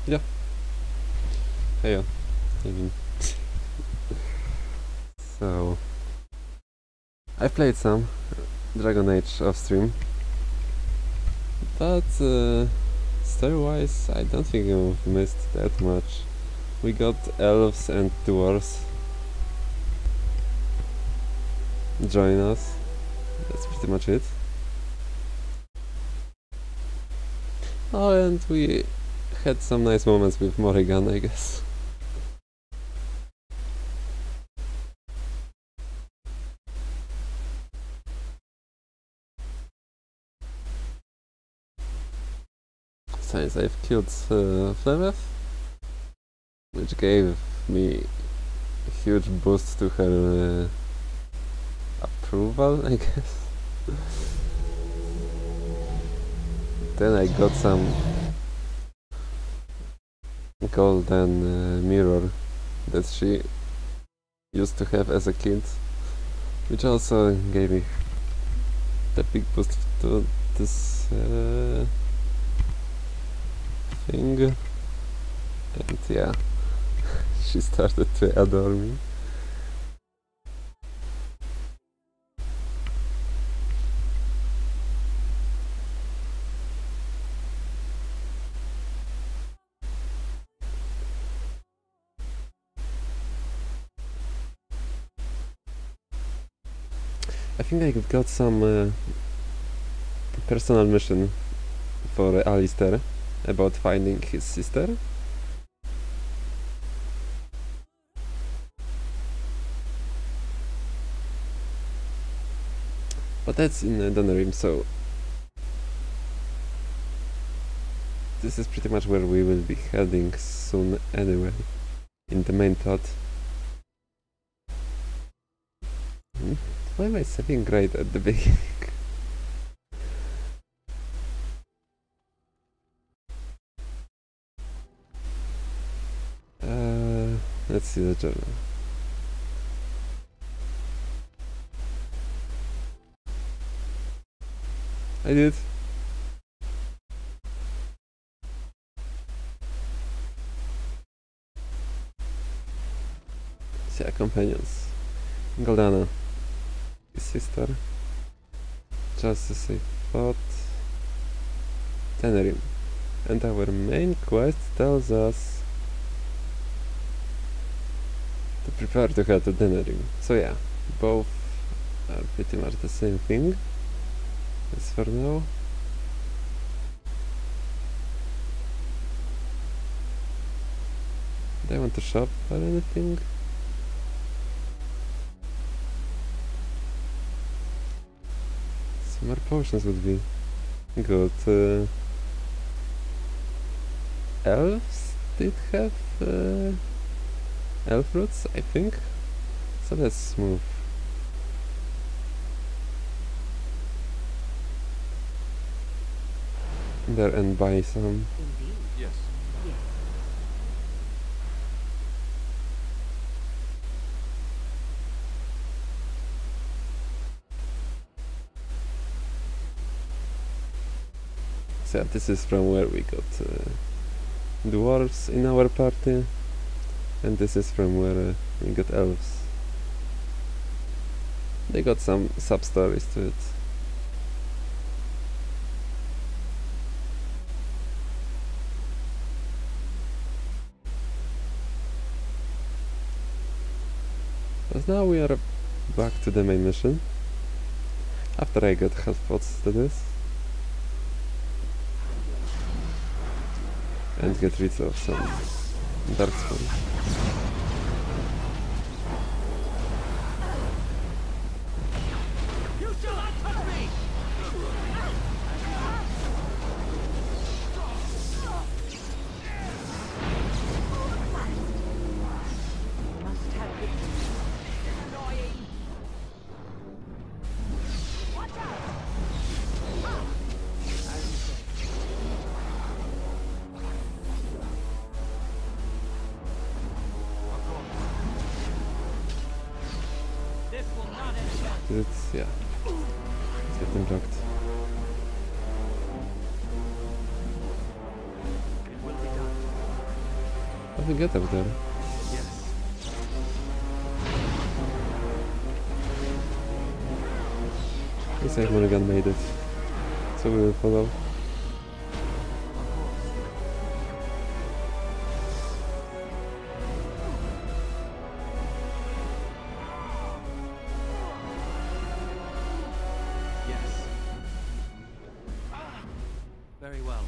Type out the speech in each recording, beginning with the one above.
Yeah. Hey, Evan. So, I played some Dragon Age off stream, but story-wise, I don't think I've missed that much. We got elves and dwarves join us. That's pretty much it. Oh, and we had some nice moments with Morrigan, I guess. Since I've killed Flemeth, which gave me a huge boost to her approval, I guess. Then I got some golden mirror that she used to have as a kid, which also gave me the big boost to this thing. And yeah, she started to adore me. I think I got some personal mission for Alistair about finding his sister. But that's in Donerim, so this is pretty much where we will be heading soon anyway, in the main plot. Why am I saving right at the beginning? Let's see the journal. I did. Yeah, companions. Goldana, his sister. Just as I thought. Tenerim. And our main quest tells us to prepare to head to Tenerim. So yeah, both are pretty much the same thing. As for now. Do I want to shop or anything? Some more potions would be good. Elves did have elf roots, I think. So let's move. There and buy some. Indeed. Yes. Yes. So yeah, this is from where we got dwarves in our party, and this is from where we got elves. They got some sub-stories to it. But now we are back to the main mission, after I got health pots to this. And get rid of some darkspawn. You shall not touch me! Must have victory. Annoying. Watch out! This will not end well. It's, yeah, let's get them blocked. It will be done. we get up there? Yes. Looks like Mulligan made it. So we will follow. Yes. Very well.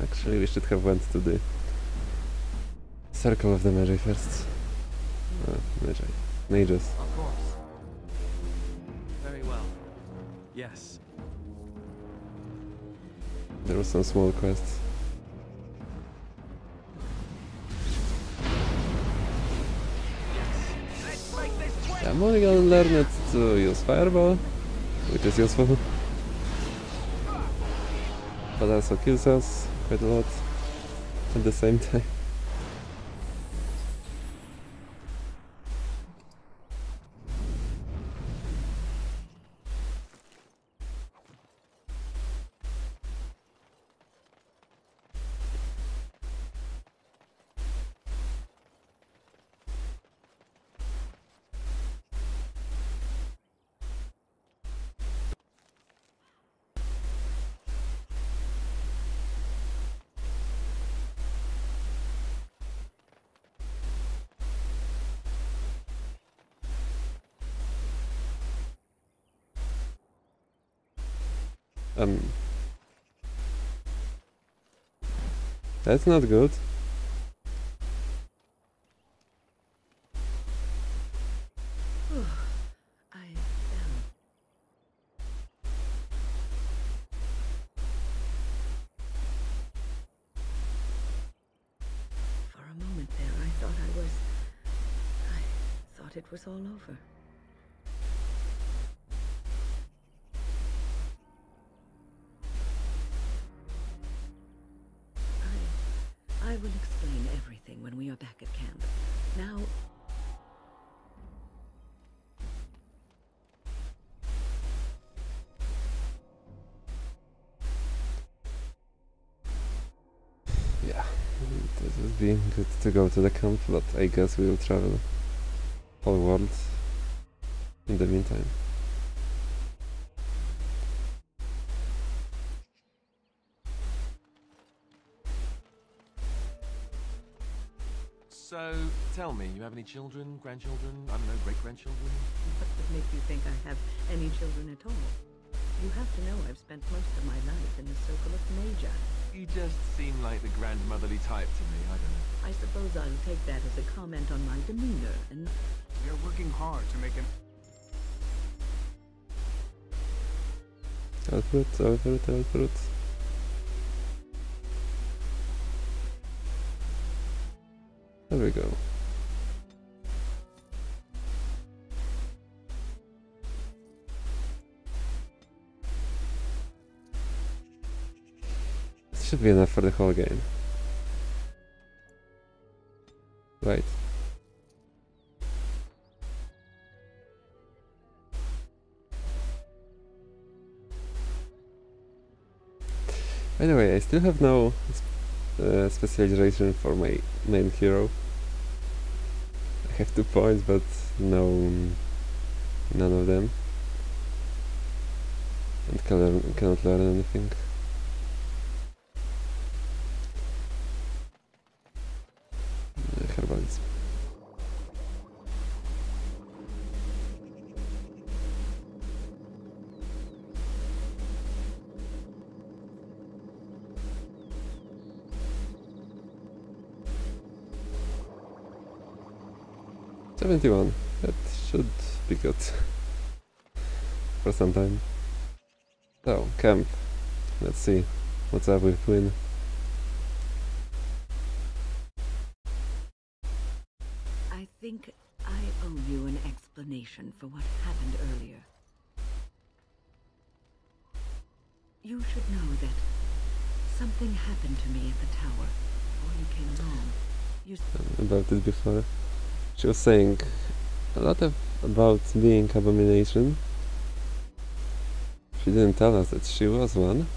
Actually we should have went to the circle of the magi first. Mages. Of course. Very well. Yes. There were some small quests. Let's make this quick. Yeah, Mulligan learned to use fireball, which is useful. But also kills us quite a lot at the same time. That's not good. I For a moment there, I thought it was all over. I will explain everything when we are back at camp. Now, Yeah, it would be good to go to the camp, but I guess we will travel whole world in the meantime. So, tell me, you have any children, grandchildren, I don't know, great-grandchildren? what would make you think I have any children at all? You have to know I've spent most of my life in the circle of mage. You just seem like the grandmotherly type to me, I don't know. I suppose I'll take that as a comment on my demeanor, and We are working hard to make an Alfred, Alfred, Alfred. There we go. This should be enough for the whole game. Right. By the way, I still have no specialization for my main hero. I have 2 points, but none of them. And cannot learn anything. Herbalism. $71. That should be good for some time. So, camp. Let's see what's up with Win. I think I owe you an explanation for what happened earlier. You should know that something happened to me at the tower before you came along. You About it before. She was saying a lot about being abomination. She didn't tell us that she was one.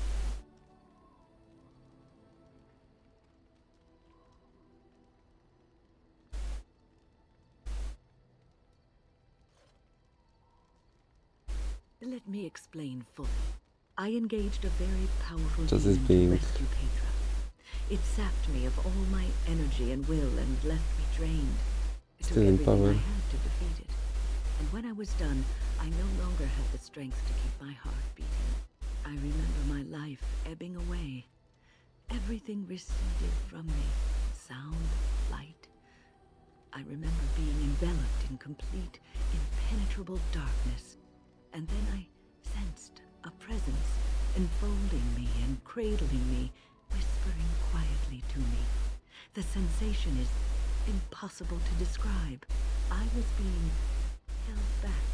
explain fully. I engaged a very powerful Just as demon being- to rescue Petra. It sapped me of all my energy and will and left me drained. It took Still in everything power. I had to defeat it. And when I was done, I no longer had the strength to keep my heart beating. I remember my life ebbing away. Everything receded from me. Sound, light. I remember being enveloped in complete, impenetrable darkness. And then I sensed a presence enfolding me and cradling me, whispering quietly to me. The sensation is impossible to describe. I was being held back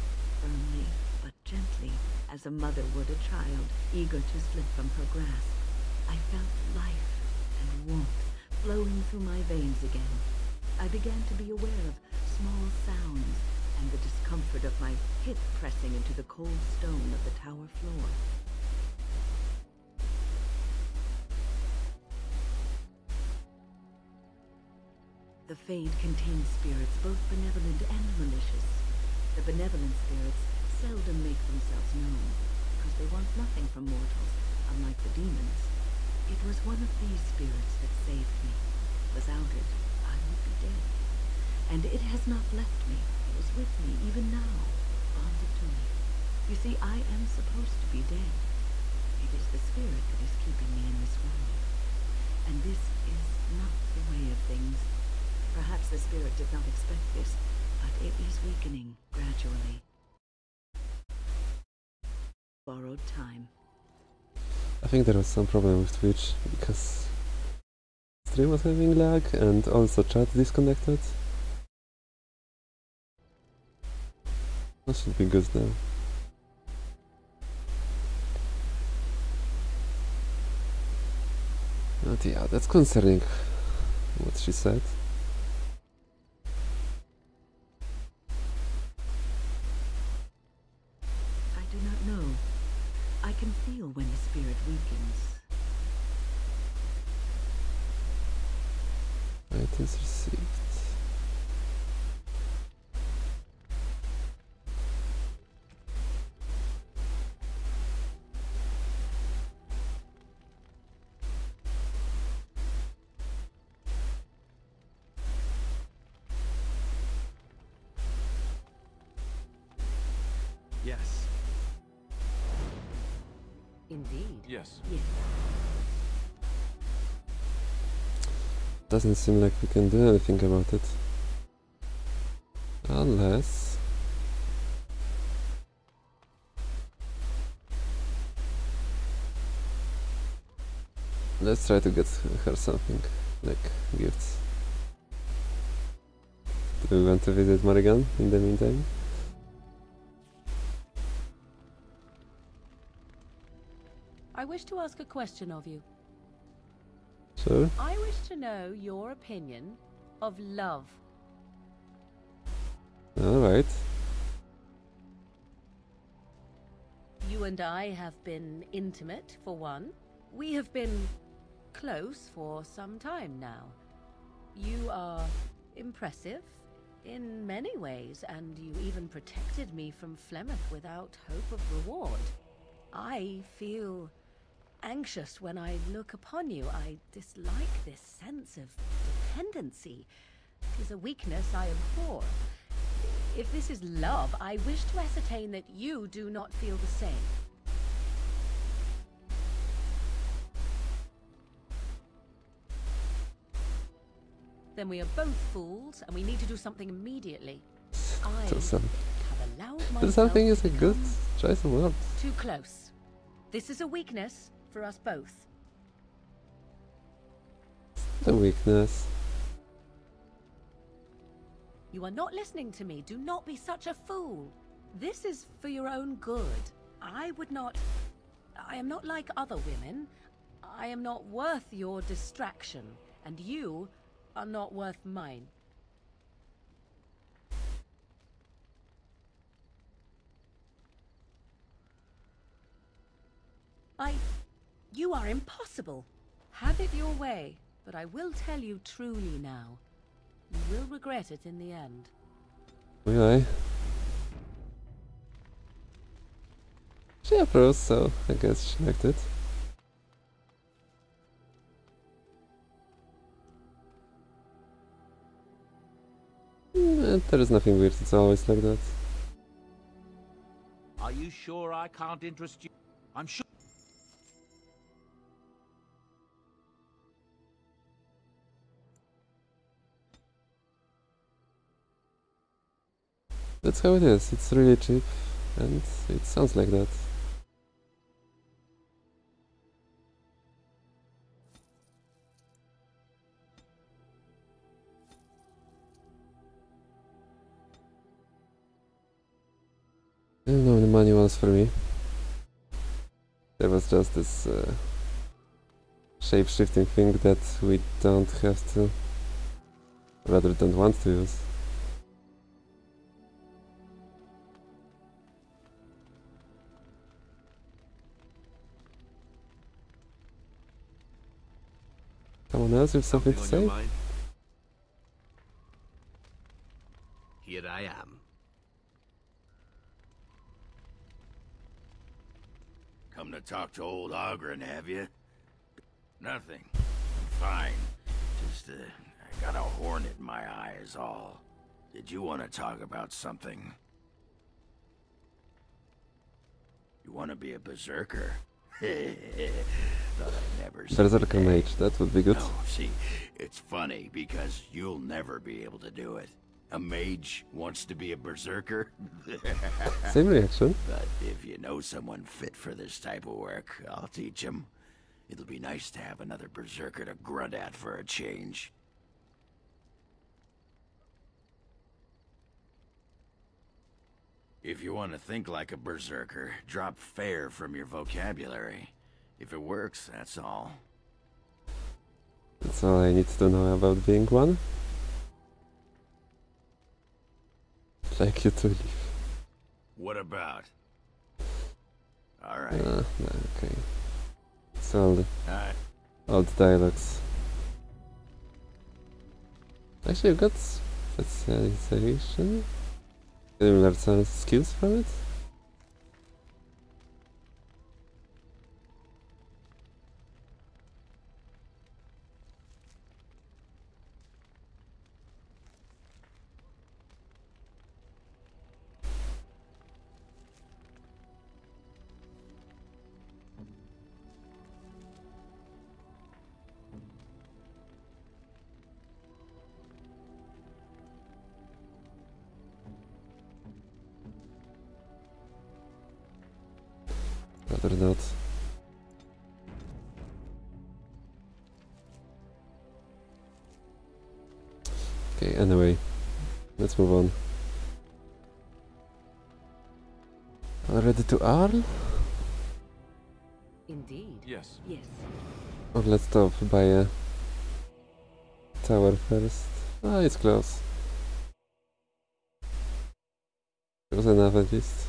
firmly but gently, as a mother would a child eager to slip from her grasp. I felt life and warmth flowing through my veins again. I began to be aware of small sounds and the discomfort of my hip pressing into the cold stone of the tower floor. The Fade contains spirits both benevolent and malicious. The benevolent spirits seldom make themselves known, because they want nothing from mortals, unlike the demons. It was one of these spirits that saved me. Without it, I would be dead. And it has not left me. It is with me even now, bonded to me. You see, I am supposed to be dead. It is the spirit that is keeping me in this world. And this is not the way of things. Perhaps the spirit did not expect this, but it is weakening gradually. Borrowed time. I think there was some problem with Twitch because stream was having lag and also chat disconnected. That should be good now. But yeah, that's concerning what she said. I do not know. I can feel when the spirit weakens. Items received. Yes. Indeed. Yes. Yes. Doesn't seem like we can do anything about it. Unless... let's try to get her something, like gifts. Do we want to visit Morrigan in the meantime? I wish to ask a question of you. Sure. I wish to know your opinion of love. Alright. You and I have been intimate, for one. We have been close for some time now. You are impressive in many ways, and you even protected me from Flemeth without hope of reward. I feel anxious when I look upon you. I dislike this sense of dependency. It is a weakness I abhor. If this is love, I wish to ascertain that you do not feel the same. Then we are both fools, and we need to do something immediately. I So some, have allowed but myself something to is a good become choice of words. too close. This is a weakness for us both. The weakness. You are not listening to me. Do not be such a fool. This is for your own good. I am not like other women. I am not worth your distraction, and you are not worth mine. You are impossible. Have it your way, but I will tell you truly now. You will regret it in the end. Will I? She approves, so I guess she liked it. There is nothing weird, it's always like that. Are you sure I can't interest you? I'm sure. That's how it is, it's really cheap, and it sounds like that. I don't know the manuals for me. There was just this shape-shifting thing that we don't have to, rather don't want to use. Someone else with something to on your say? mind? Here I am. Come to talk to old Ogren, have you? Nothing. I'm fine. Just, I got a hornet in my eye is all. Did you want to talk about something? You want to be a berserker? Thought I'd never see Berserker the day. mage, that would be good. No, see, it's funny because you'll never be able to do it. A mage wants to be a berserker. Same reaction. But if you know someone fit for this type of work, I'll teach him. It'll be nice to have another berserker to grunt at for a change. If you want to think like a berserker, drop fair from your vocabulary. If it works, that's all. That's all I need to know about being one. I'd like you to leave. What about? Alright. No, okay. It's all the Alright. dialogues. Actually, I've got specialization. Can you learn some skills from it? Rather not. Okay, anyway, let's move on. Already to Arl? Indeed. Yes. Yes. Or let's stop by a tower first. Ah, it's close. Close enough at least.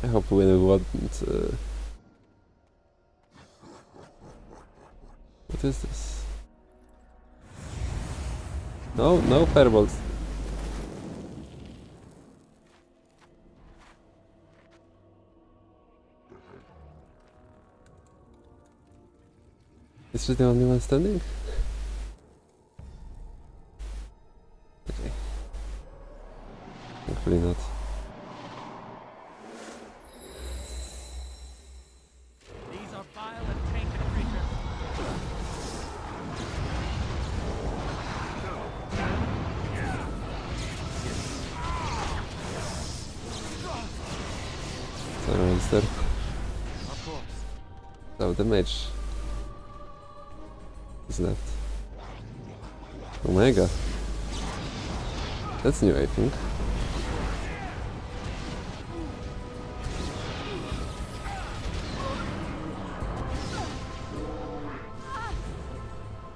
I hope we won't. What is this? No, no fireballs. Is she the only one standing? Okay. Hopefully not. These are vile and tainted creatures. So monster. Of course. So the mage is left. Omega. That's new, I think.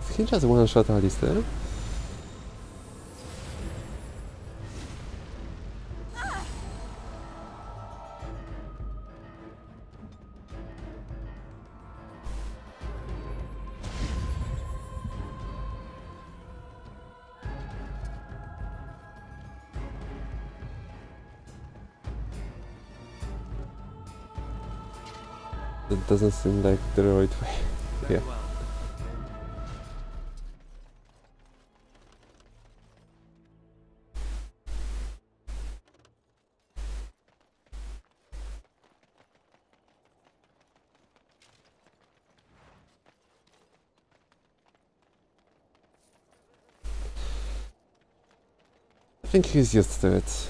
Did he just one-shot Alistair? That doesn't seem like the right way. Very Yeah. well. I think he's used to it.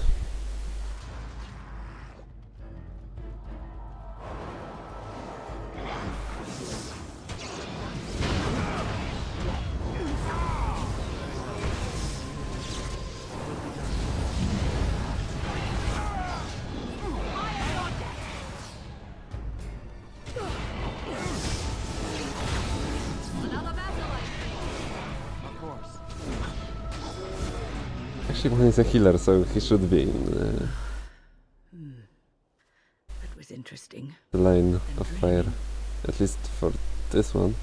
Of course. Actually, one is a healer, so he should be in That was interesting. the line And of fire. draining. At least for this one.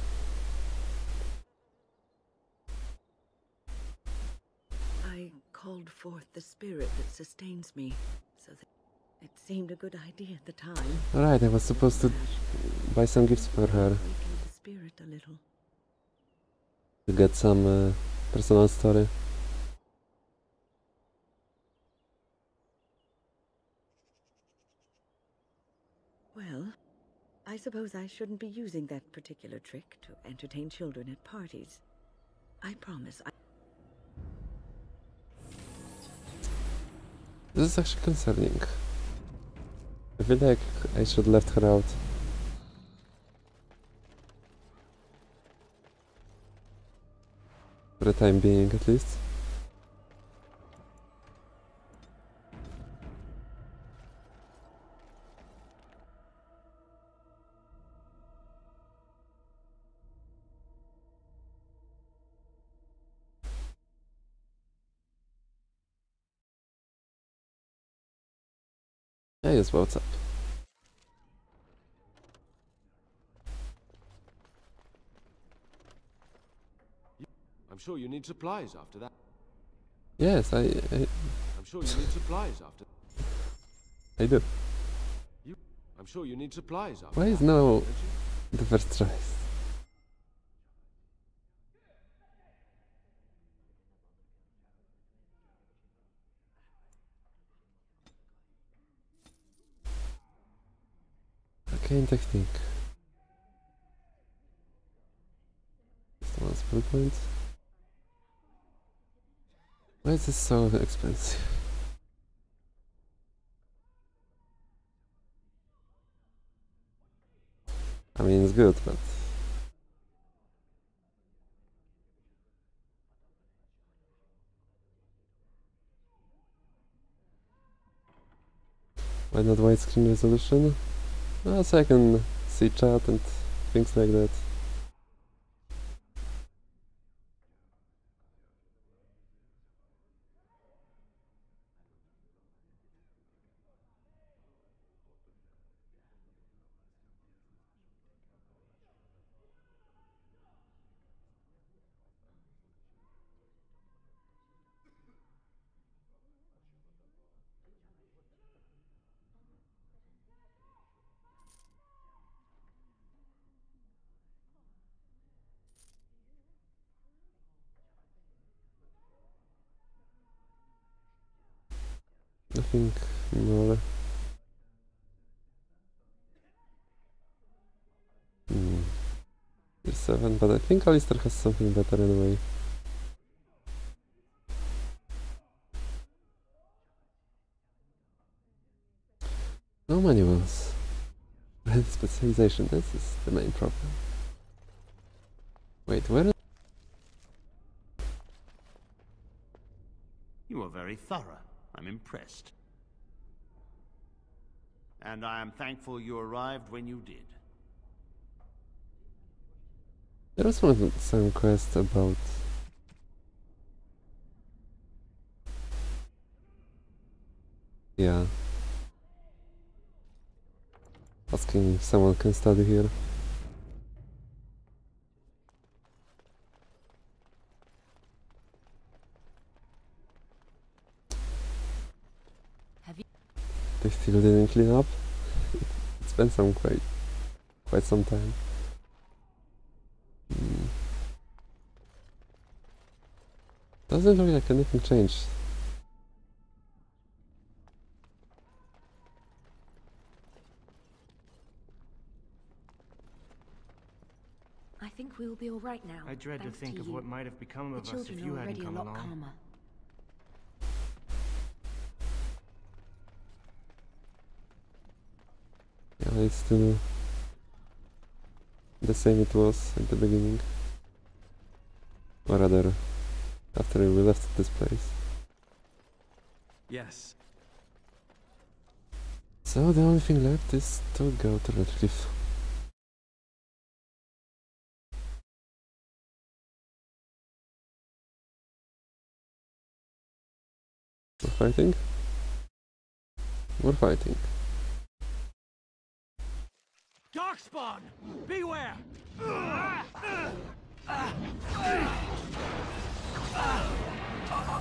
I called forth the spirit that sustains me, so that it seemed a good idea at the time. Alright, I was supposed to buy some gifts for her Awakened the spirit a little. to get some personal story. Well, I suppose I shouldn't be using that particular trick to entertain children at parties. I promise. This is actually concerning. I feel like I should left her out. For the time being, at least. Yeah, yes, what's up? I'm sure you need supplies after that. Yes, I I'm sure you need supplies after. do. I'm sure you need supplies after. Why is that, no don't you? the first choice? Arcane technique. Just one skill point. Why is this so expensive? I mean, it's good, but why not widescreen resolution? Well, so I can see chat and things like that. Nothing more. There's 7, but I think Alistair has something better anyway. No manuals. Red specialization, this is the main problem. Wait, where? You are very thorough. I'm impressed. And I am thankful you arrived when you did. There was some quest about... Yeah. Asking if someone can study here. Have you? They still didn't clean up? It's been some quite some time. Doesn't look like anything changed. I think we'll be all right now. I dread to thanks think of you. what might have become The of us if children you are hadn't already a come lot along. calmer. Yeah, it's still the same it was at the beginning. Or rather, after we left this place. Yes. So the only thing left is to go to Redcliffe. We're fighting? We're fighting. Darkspawn! Beware!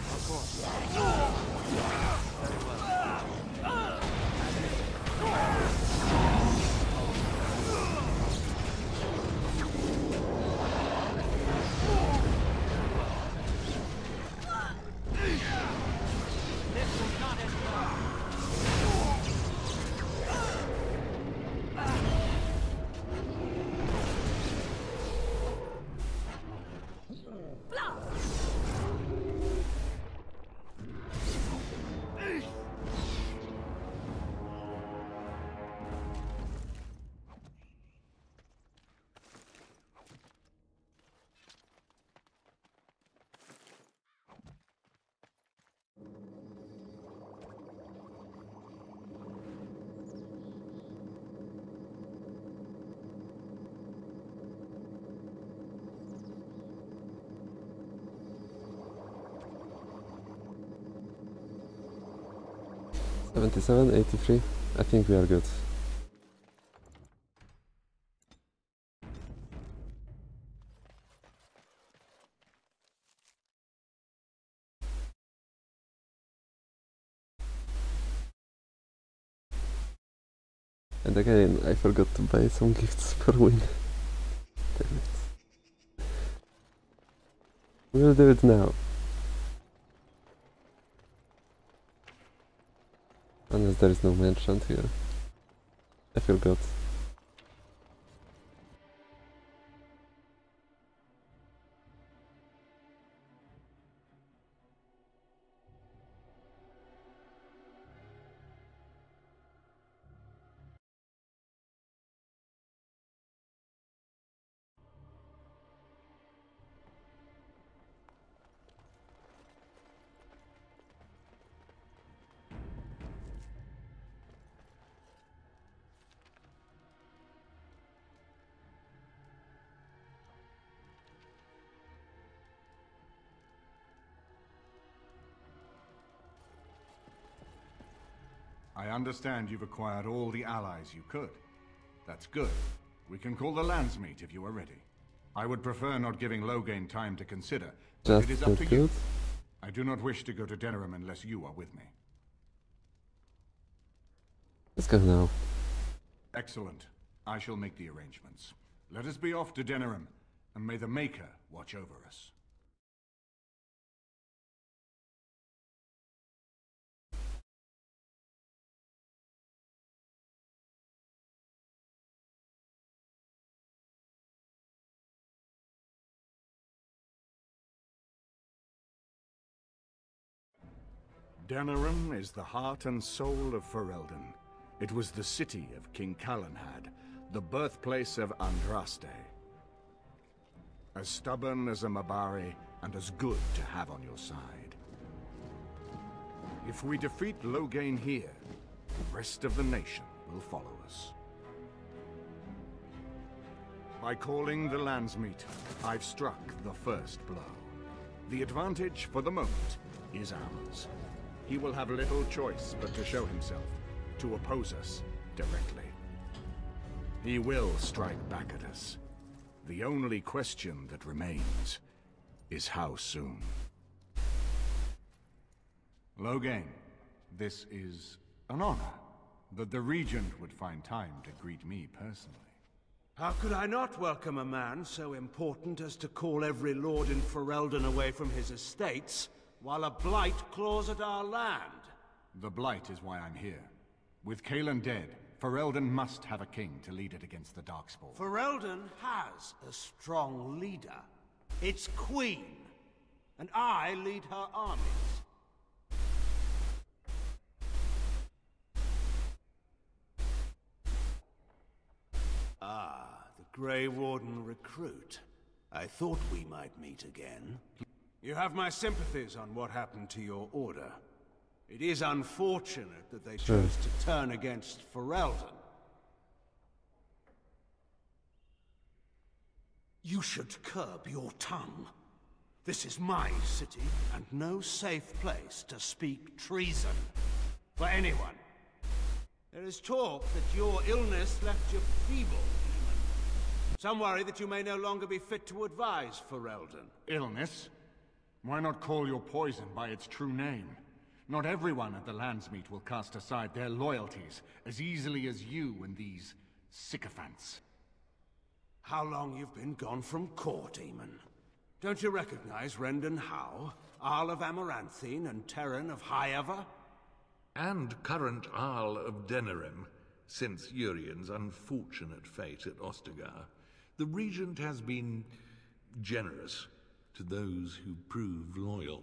Of course. $77, $83. I think we are good. And again, I forgot to buy some gifts for win. Damn it. We'll do it now. Unless there is no merchant here. I forgot. I understand you've acquired all the allies you could. That's good. We can call the landsmeet if you are ready. I would prefer not giving Loghain time to consider, but it is up to you. I do not wish to go to Denerim unless you are with me. Let's go now. Excellent. I shall make the arrangements. Let us be off to Denerim, and may the Maker watch over us. Denerim is the heart and soul of Ferelden. It was the city of King Calenhad, the birthplace of Andraste. As stubborn as a Mabari, and as good to have on your side. If we defeat Loghain here, the rest of the nation will follow us. By calling the landsmeet, I've struck the first blow. The advantage for the moment is ours. He will have little choice but to show himself, to oppose us directly. He will strike back at us. The only question that remains is how soon. Loghain, this is an honor that the Regent would find time to greet me personally. How could I not welcome a man so important as to call every lord in Ferelden away from his estates, while a blight claws at our land? The blight is why I'm here. With Kaelan dead, Ferelden must have a king to lead it against the Darkspawn. Ferelden has a strong leader. Its queen. And I lead her armies. Ah, the Grey Warden recruit. I thought we might meet again. You have my sympathies on what happened to your order. It is unfortunate that they chose to turn against Ferelden. You should curb your tongue. This is my city, and no safe place to speak treason for anyone. There is talk that your illness left you feeble, demon. Some worry that you may no longer be fit to advise Ferelden. Illness? Why not call your poison by its true name? Not everyone at the Landsmeet will cast aside their loyalties as easily as you and these sycophants. How long you've been gone from court, Demon? Don't you recognize Rendon Howe, Arl of Amaranthine and Terran of Highever? And current Arl of Denerim, since Urien's unfortunate fate at Ostagar. The Regent has been generous to those who prove loyal.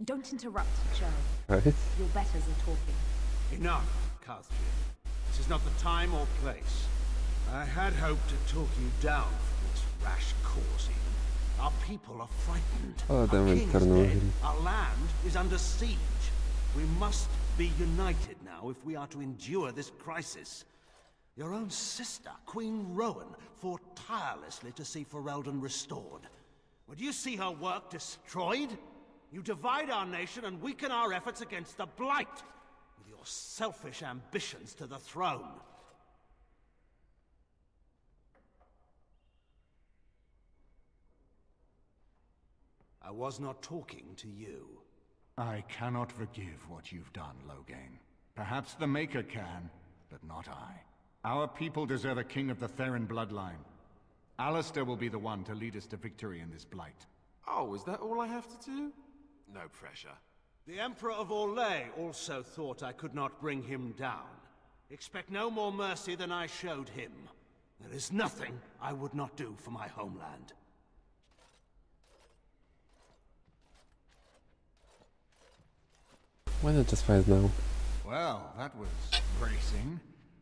Don't interrupt, Joe. Right? Your betters are talking. Enough, Kathrin. This is not the time or place. I had hoped to talk you down from this rash course, even. Our people are frightened. Oh, damn Our it, king is turn dead. over. Our land is under siege. We must be united now if we are to endure this crisis. Your own sister, Queen Rowan, fought tirelessly to see Ferelden restored. Would you see her work destroyed? You divide our nation and weaken our efforts against the Blight, with your selfish ambitions to the throne. I was not talking to you. I cannot forgive what you've done, Loghain. Perhaps the Maker can, but not I. Our people deserve a king of the Theron bloodline. Alistair will be the one to lead us to victory in this Blight. Oh, is that all I have to do? No pressure. The Emperor of Orlais also thought I could not bring him down. Expect no more mercy than I showed him. There is nothing I would not do for my homeland. Why not just fight now? Well, that was bracing.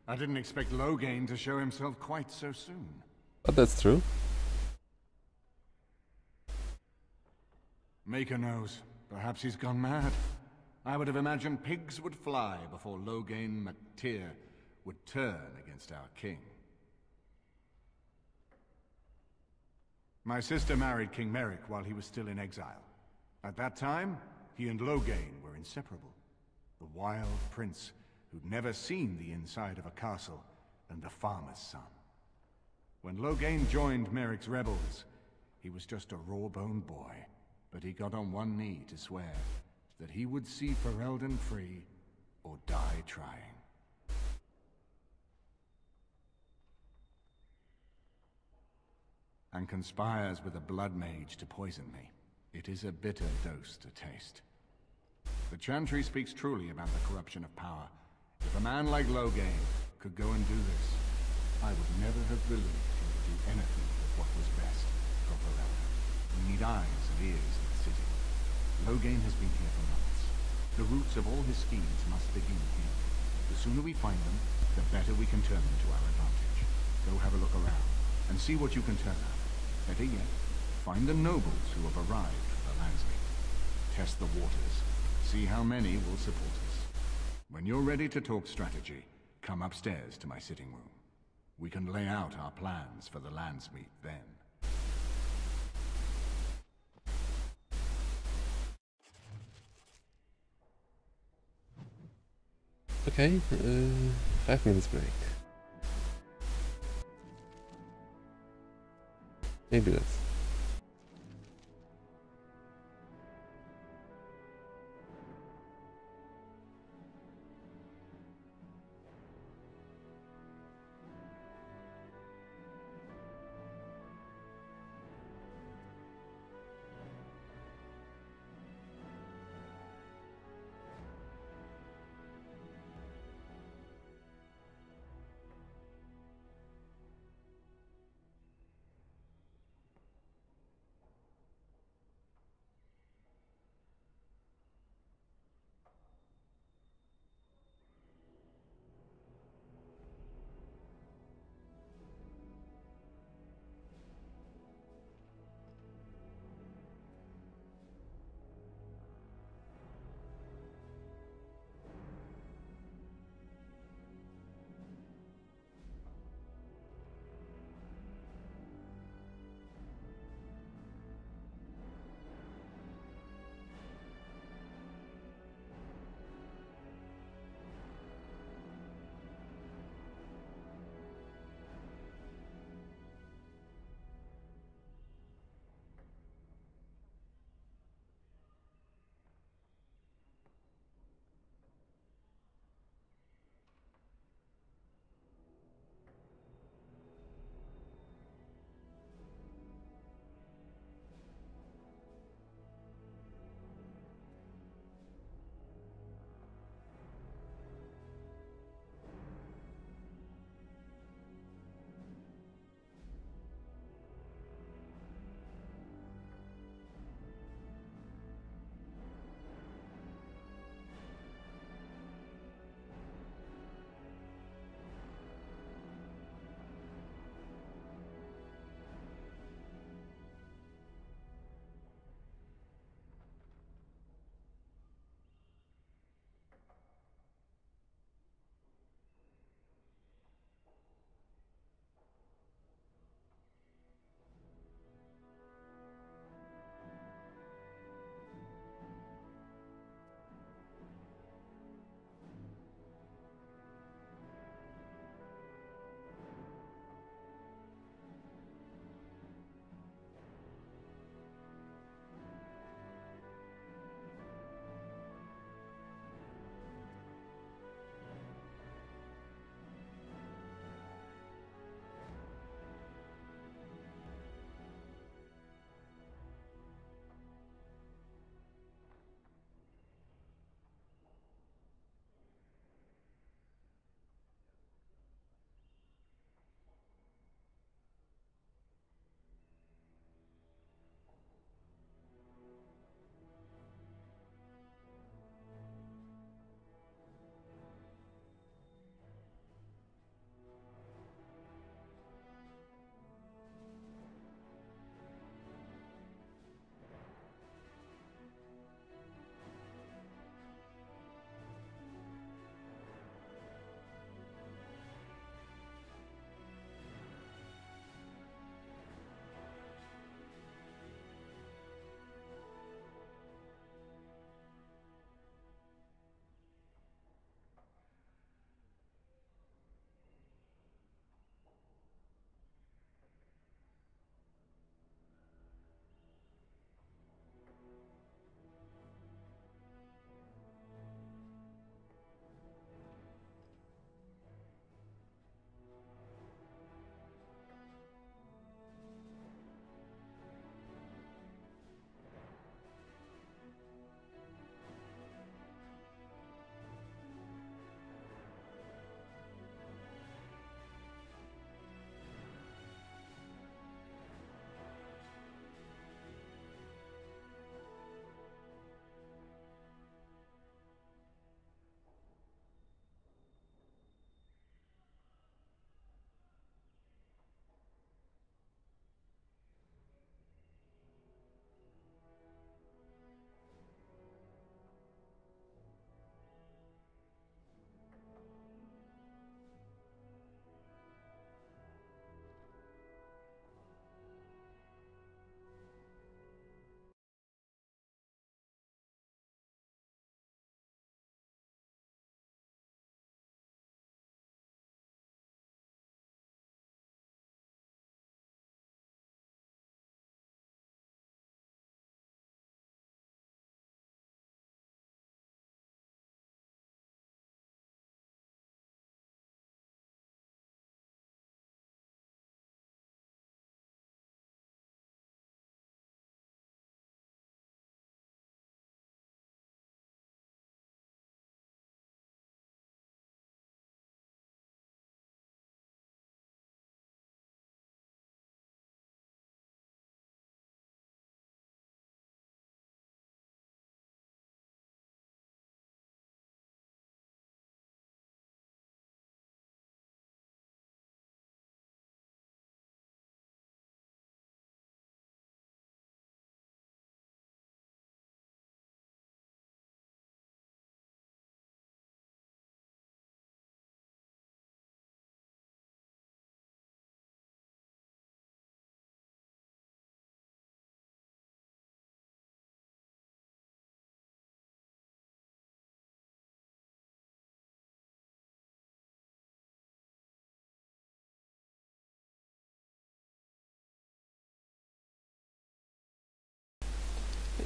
I didn't expect Loghain to show himself quite so soon. But that's true. Maker knows. Perhaps he's gone mad. I would have imagined pigs would fly before Loghain MacTyr would turn against our king. My sister married King Merrick while he was still in exile. At that time, he and Loghain were inseparable. The wild prince who'd never seen the inside of a castle and the farmer's son. When Loghain joined Merrick's rebels, he was just a raw-boned boy. But he got on one knee to swear that he would see Ferelden free or die trying. And conspires with a blood mage to poison me. It is a bitter dose to taste. The Chantry speaks truly about the corruption of power. If a man like Loghain could go and do this, I would never have believed he would do anything but what was best for Ferelden. We need eyes and ears in the city. Loghain has been here for months. The roots of all his schemes must begin here. The sooner we find them, the better we can turn them to our advantage. Go have a look around, and see what you can turn out. Better yet, find the nobles who have arrived for the Landsmeet. Test the waters. See how many will support us. When you're ready to talk strategy, come upstairs to my sitting room. We can lay out our plans for the Landsmeet then. Okay, 5 minutes break. Maybe that's...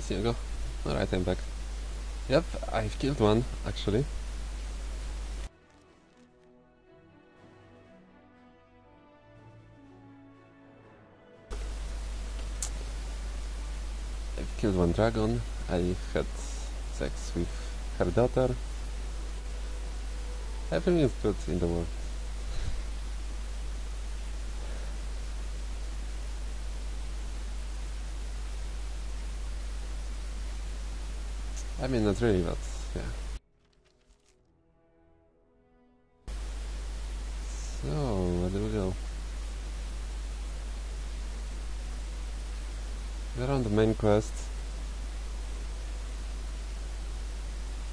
see you go. Alright, I'm back. Yep, I've killed one, actually. I've killed one dragon. I had sex with her daughter. Everything is good in the world. I mean, not really, but yeah. So, where do we go? We're on the main quest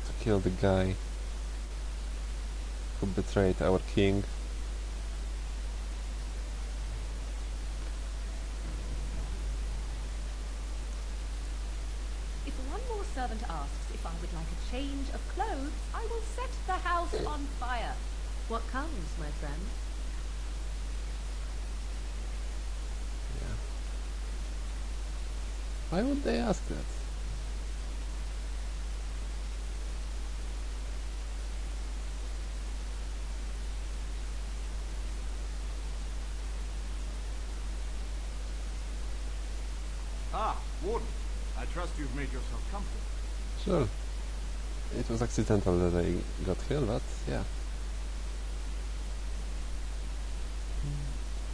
to kill the guy who betrayed our king. If one more servant asks if I would like a change of clothes, I will set the house on fire. What comes, my friend? Yeah. Why would they ask that? Ah, Warden. I trust you've made yourself comfortable. Sure. It was accidental that I got killed, but yeah.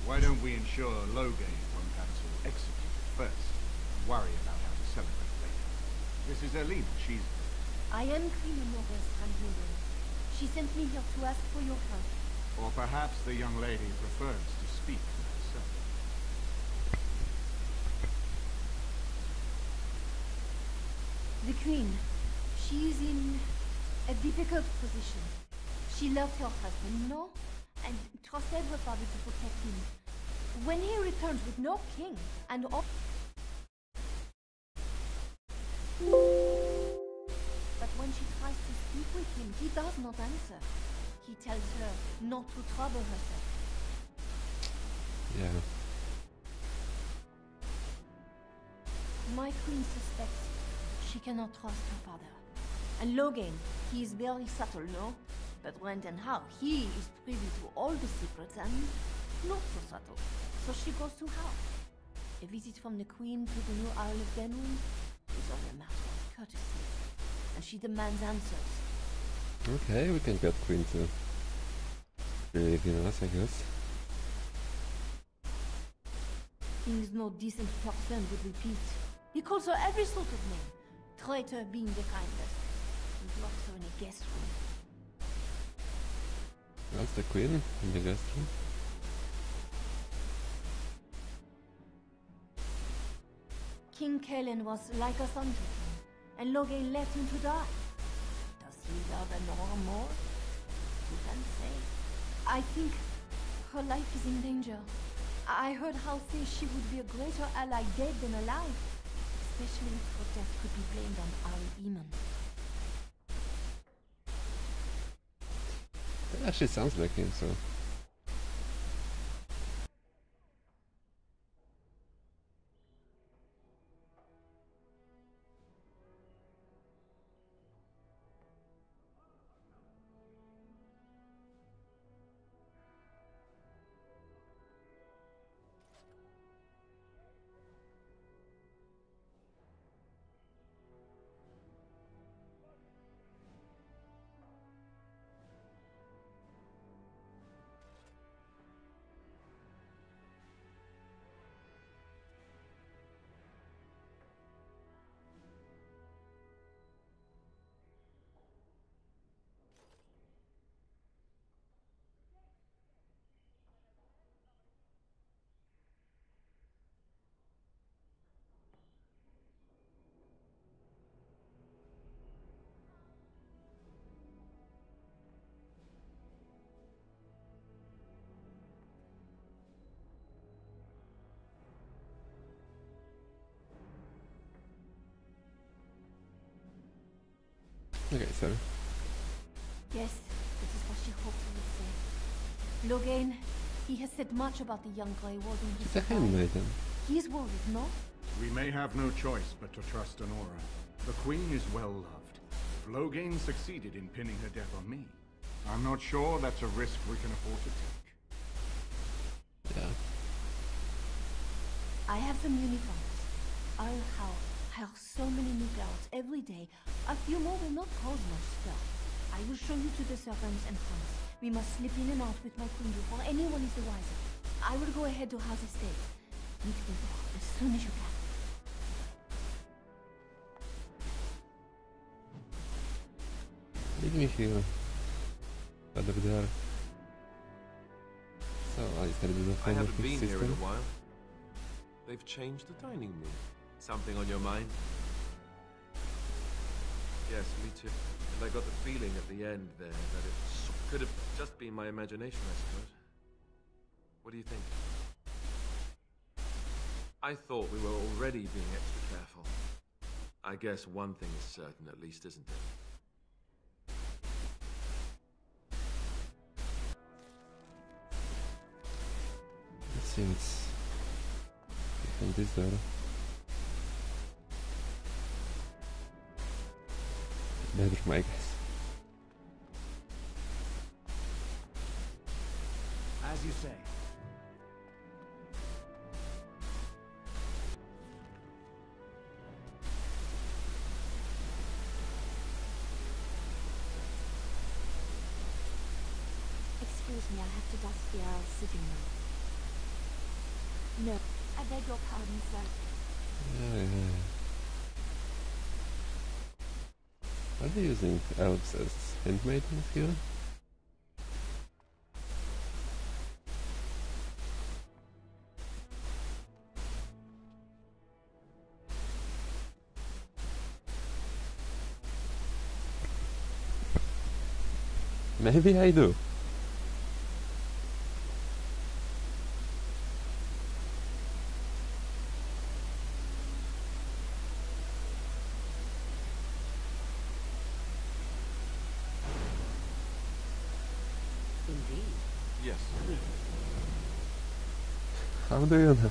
Why don't we ensure Loghain won't have us all executed first, and worry about how to celebrate later? This is Elena. She's... I am Queen Honora's handmaiden. She sent me here to ask for your help. Or perhaps the young lady prefers to speak for herself. The Queen, she is in a difficult position. She loved her husband, no? And trusted her father to protect him. When he returns with no king and all... But when she tries to speak with him, he does not answer. He tells her not to trouble herself. Yeah. My queen suspects she cannot trust her father. And Loghain, he is very subtle, no? But when and how, he is privy to all the secrets and not so subtle. So she goes to her. A visit from the queen to the new Isle of Denwin is only a matter of courtesy. And she demands answers. Okay, we can get Queen to believe in us, I guess. King's no decent person would repeat. He calls her every sort of name. Traitor being the kindest. And locks her in a guest room. That's the Queen in the guest room. King Kalen was like a son to him, and Loghain left him to die. Does he love Honora more? Who can say? I think her life is in danger. I heard Hal say she would be a greater ally dead than alive, especially if her death could be blamed on Ari Eamon. That actually sounds like him, so... Okay, sorry. Yes, this is what she hoped he would say. Loghain, he has said much about the young Grey Warden. She's a handmaiden. He is worried, no? We may have no choice but to trust Honora. The Queen is well loved. If Loghain succeeded in pinning her death on me, I'm not sure that's a risk we can afford to take. Yeah. I have some uniforms. I'll hire so many new guards every day. A few more will not cause much stir. I will show you to the servants and friends. We must slip in and out with my queen before anyone is the wiser. I will go ahead to House Estate. Meet me there as soon as you can. Leave me here. Over there. So I started the I haven't system. been here in a while. They've changed the dining room. Something on your mind? Yes, me too. And I got the feeling at the end there that it could have just been my imagination, I suppose. What do you think? I thought we were already being extra careful. I guess one thing is certain at least, isn't it? Let's see what's behind this door. Bedroom, I guess. As you say. Excuse me, I have to dust the sitting room. No, I beg your pardon, sir. Yeah. Are they using elves as handmaidens here? Maybe I do. Indeed. Yes. How do you know?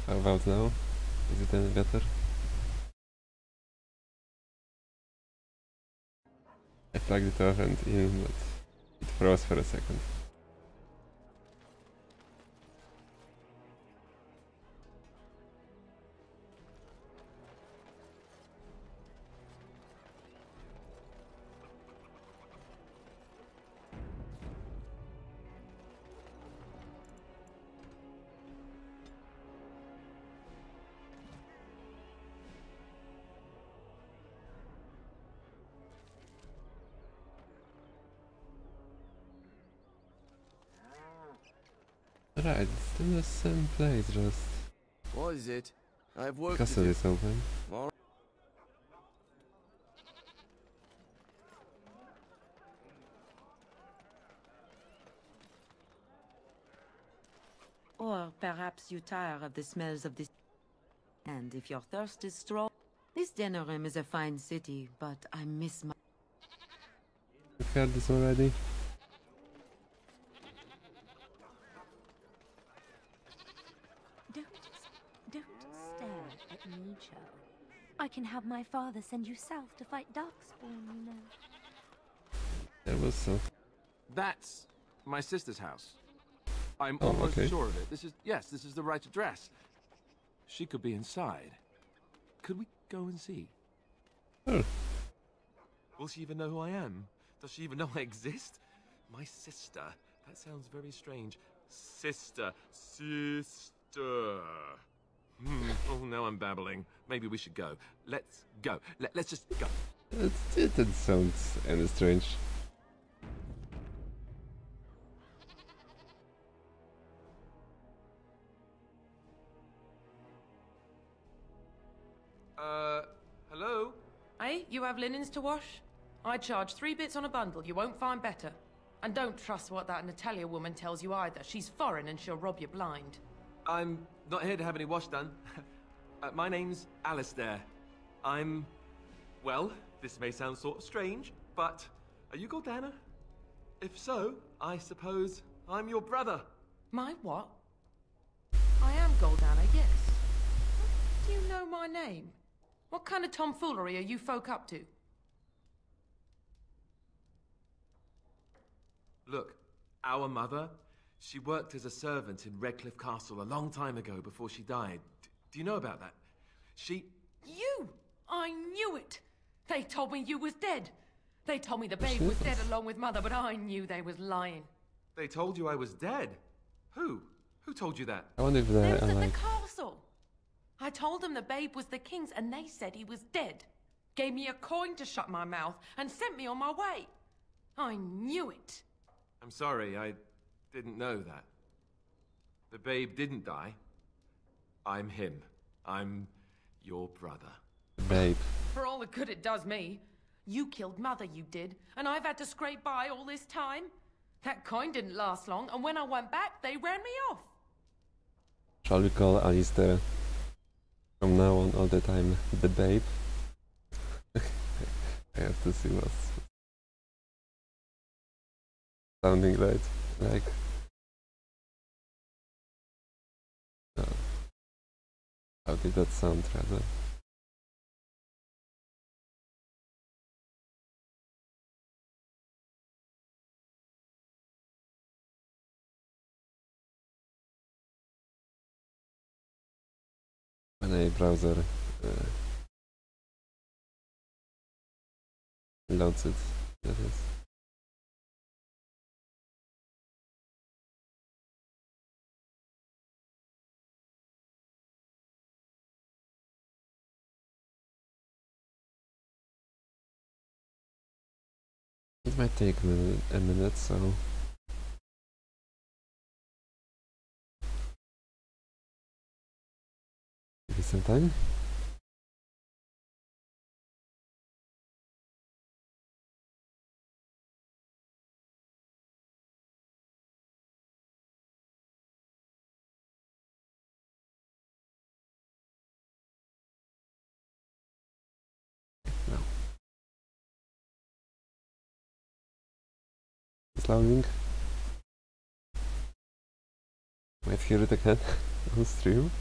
How about now? Is it any better? I flagged it off and in, but it froze for a second. Right, it's still the same place, just What is it? I have work castle is open. Or perhaps you tire of the smells of this. And if your thirst is strong, this Denerim is a fine city, but I miss my. I've heard this already. Don't stare at me, Joe. I can have my father send you south to fight Darkspawn, you know. There was some. That's my sister's house. I'm Oh, almost okay. sure of it. This is the right address. She could be inside. Could we go and see? Sure. Will she even know who I am? Does she even know I exist? My sister. That sounds very strange. Sister. Oh, now I'm babbling. Maybe we should go. Let's go. Let's just go. It didn't sound any strange. Hello? Hey, you have linens to wash? I charge 3 bits on a bundle. You won't find better. And don't trust what that Natalia woman tells you either. She's foreign and she'll rob you blind. I'm not here to have any wash done. My name's Alistair. Well, this may sound sort of strange, but are you Goldana? If so, I suppose I'm your brother. My what? I am Goldana, yes. How do you know my name? What kind of tomfoolery are you folk up to? Look, our mother, she worked as a servant in Redcliffe Castle a long time ago before she died. Do you know about that? You! I knew it! They told me you was dead. They told me the babe was dead along with mother, but I knew they was lying. They told you I was dead? Who? Who told you that? I wonder if They they was are at like... the castle. I told them the babe was the king's and they said he was dead. Gave me a coin to shut my mouth and sent me on my way. I knew it. I'm sorry, I didn't know that. The babe didn't die. I'm him. I'm your brother. Babe. For all the good it does me. You killed mother, you did, and I've had to scrape by all this time. That coin didn't last long, and when I went back, they ran me off. Shall we call Alistair from now on all the time the babe? I have to see what's sounding like. How did that sound rather? When a browser loads it, that is. It might take a minute, so... Give it some time. No. It's loading. Might hear it again on stream.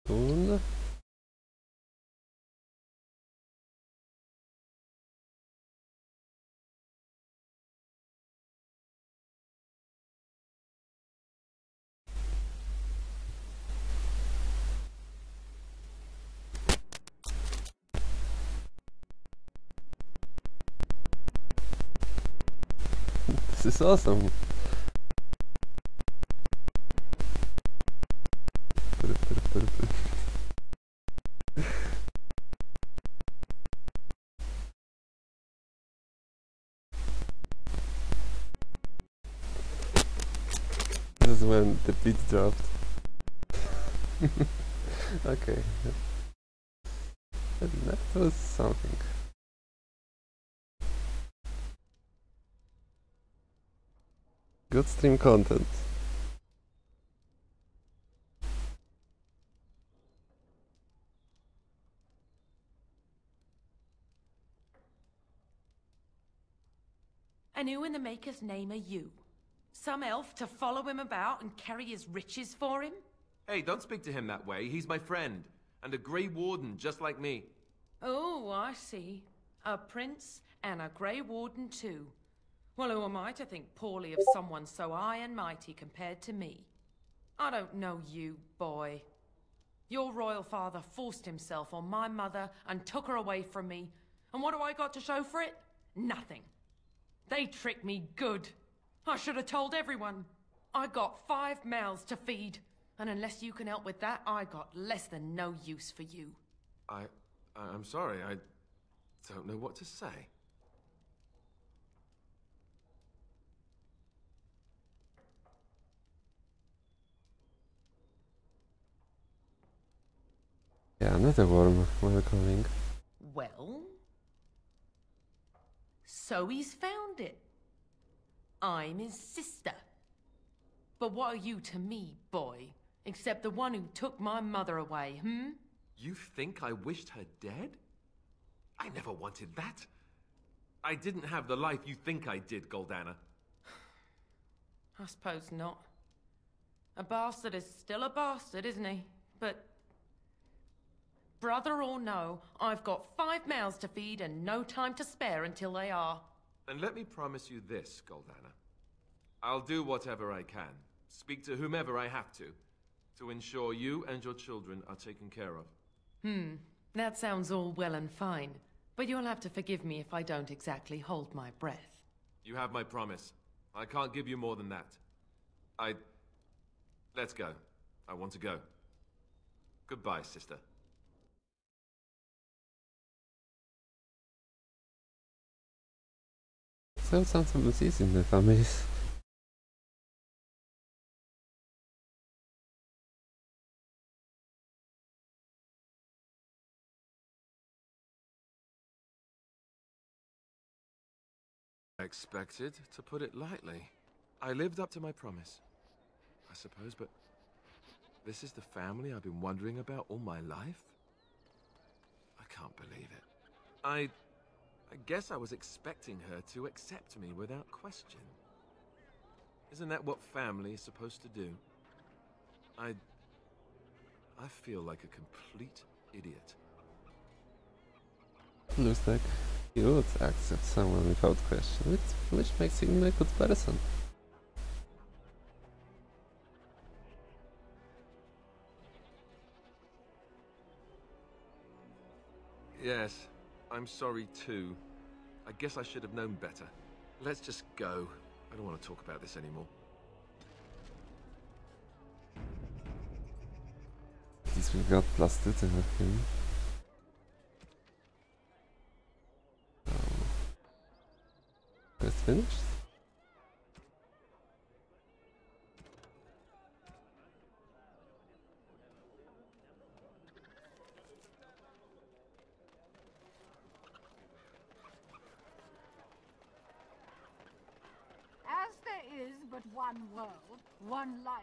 Soon. This is awesome. This is when the beat dropped. Okay. That was something. Good stream content. And who in the Maker's name are you? Some elf to follow him about and carry his riches for him? Hey, don't speak to him that way. He's my friend. And a Grey Warden, just like me. Oh, I see. A prince and a Grey Warden too. Well, who am I to think poorly of someone so high and mighty compared to me? I don't know you, boy. Your royal father forced himself on my mother and took her away from me. And what do I got to show for it? Nothing. They tricked me good. I should have told everyone. I got 5 mouths to feed. And unless you can help with that, I got less than no use for you. I'm sorry, I don't know what to say. Yeah, another worm welcoming. Well? So he's found it. I'm his sister. But what are you to me, boy? Except the one who took my mother away, hmm? You think I wished her dead? I never wanted that. I didn't have the life you think I did, Goldana. I suppose not. A bastard is still a bastard, isn't he? But... brother or no, I've got 5 mouths to feed and no time to spare until they are. And let me promise you this, Goldana. I'll do whatever I can, speak to whomever I have to ensure you and your children are taken care of. That sounds all well and fine, but you'll have to forgive me if I don't exactly hold my breath. You have my promise. I can't give you more than that. Let's go. I want to go. Goodbye, sister. So some disease in the families. Expected, to put it lightly. I lived up to my promise, I suppose, but this is the family I've been wondering about all my life? I can't believe it. I guess I was expecting her to accept me without question. Isn't that what family is supposed to do? I feel like a complete idiot. Looks like you would accept someone without question, which makes him a good person. Yes, I'm sorry too. I guess I should have known better. Let's just go. I don't want to talk about this anymore. At least we got +2 to him. Quest finished? As there is but one world, one life,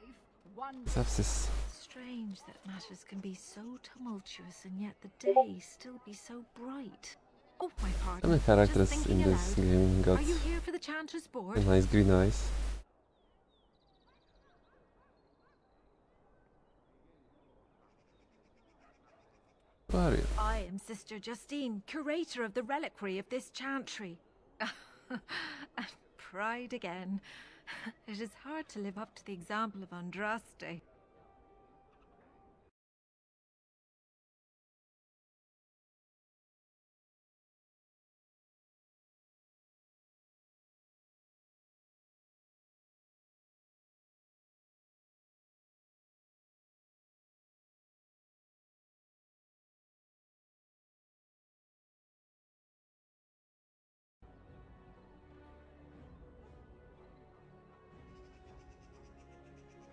one... Sepsis. Strange that matters can be so tumultuous and yet the day still be so bright. Oh, my pardon. Some of the characters in this game got Are you here for the Chanter's Board? nice green eyes. Who are you? I am Sister Justine, curator of the reliquary of this chantry. And pride again. It is hard to live up to the example of Andraste.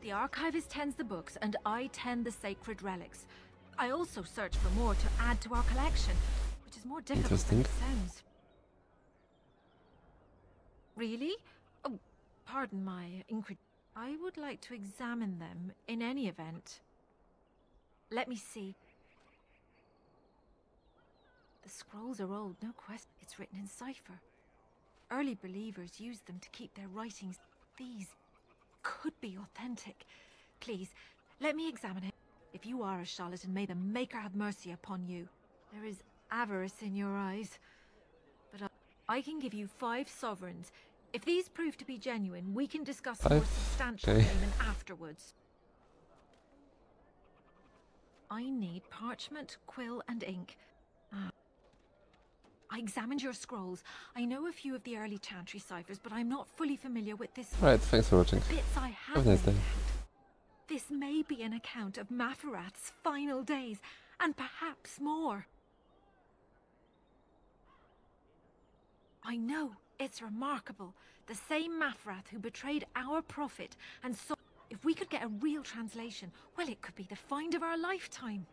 The archivist tends the books, and I tend the sacred relics. I also search for more to add to our collection, which is more difficult than it sounds. Really? Oh, pardon my incredulity. I would like to examine them in any event. Let me see. The scrolls are old, no question. It's written in cipher. early believers used them to keep their writings. These could be authentic. Please, let me examine it. If you are a charlatan, may the Maker have mercy upon you. There is avarice in your eyes. But I can give you 5 sovereigns. If these prove to be genuine, we can discuss more substantial payment afterwards. I need parchment, quill, and ink. I examined your scrolls. I know a few of the early chantry ciphers, but I'm not fully familiar with this. Right, thanks for watching. The bits I Have a nice day. This may be an account of Maferath's final days, and perhaps more. I know, it's remarkable. The same Maferath who betrayed our prophet and so if we could get a real translation, well, it could be the find of our lifetime.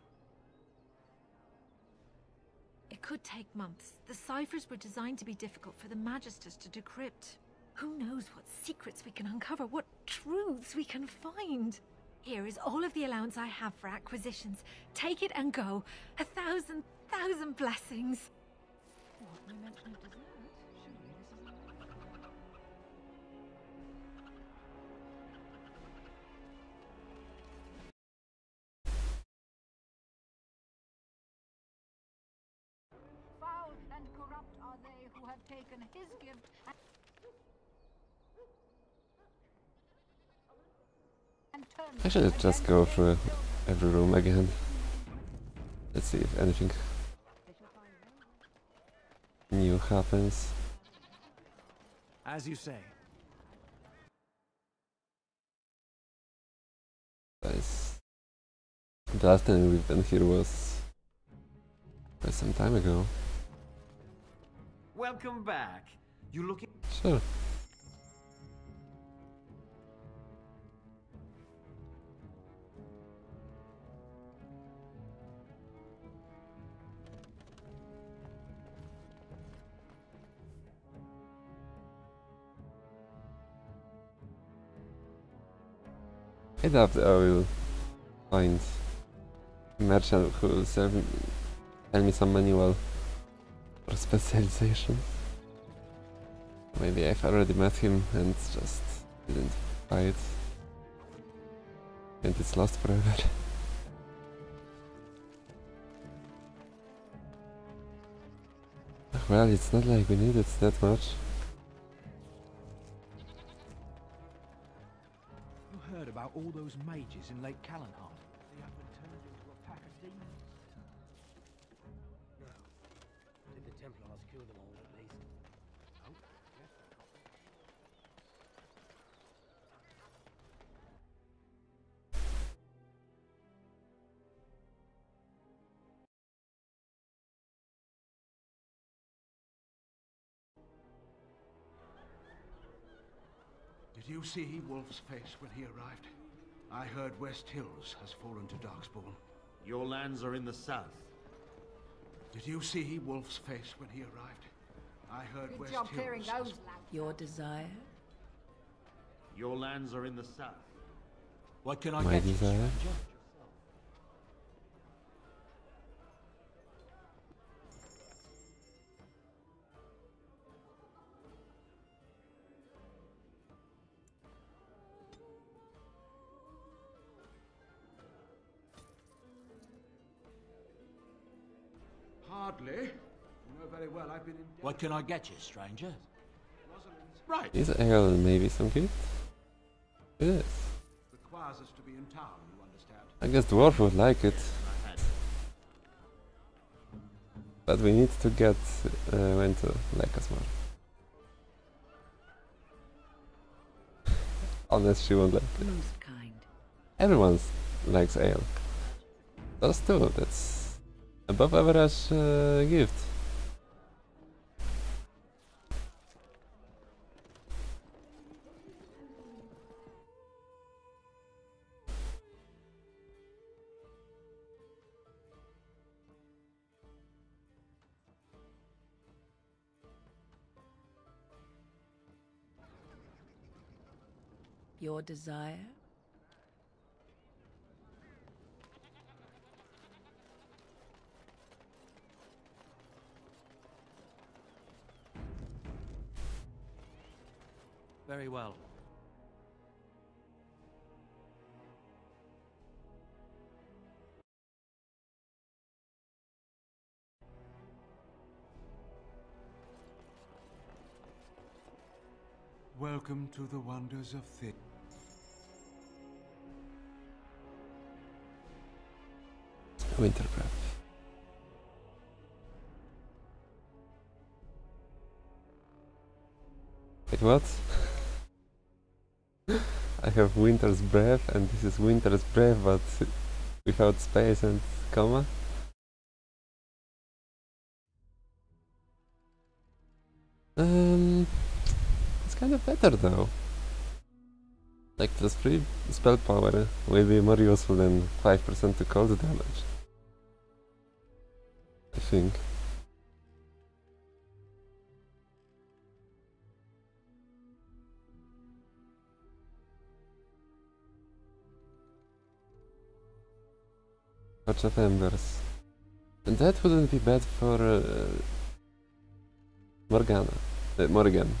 It could take months. The ciphers were designed to be difficult for the Magisters to decrypt. Who knows what secrets we can uncover, what truths we can find. Here is all of the allowance I have for acquisitions. Take it and go. 1,000 blessings. Foul and corrupt are they who have taken his gift and turned. I should just go through every room again. Let's see if anything new happens. As you say. Guys, the last time we've been here was quite some time ago. Welcome back. You looking? Sure. I doubt I will find a merchant who will sell me some manual for specialization. Maybe I've already met him and just didn't buy it. And it's lost forever. Well, it's not like we need it that much. Heard about all those mages in Lake Callanheart? They have been turned into a pack of demons. No. Did the Templars kill them all at least? No. Yes, they got them. Did you see Wolf's face when he arrived? I heard West Hills has fallen to Darkspawn. Your lands are in the south. Did you see Wolf's face when he arrived? I heard Good West job Hills clearing has... those lands. Your desire? Your lands are in the south. What can I My get you, desire? stranger? Hardly. You know very well I've been in... What can I get you, stranger? Right. Is ale maybe some gift? Yes. Requires us to be in town, you understand? I guess dwarf would like it. But we need to get went to Lekasmar. Unless she won't like it. Most kind. Everyone likes ale. Those two, that's above average gift. Your desire? Very well. Welcome to the wonders of things. Winter breath. Wait, what? I have winter's breath and this is winter's breath but without space and comma? It's kind of better though. Like plus 3 spell power will be more useful than 5% to cold damage. I think. Torch of Embers. And that wouldn't be bad for Morgana. Morgan. Morgan.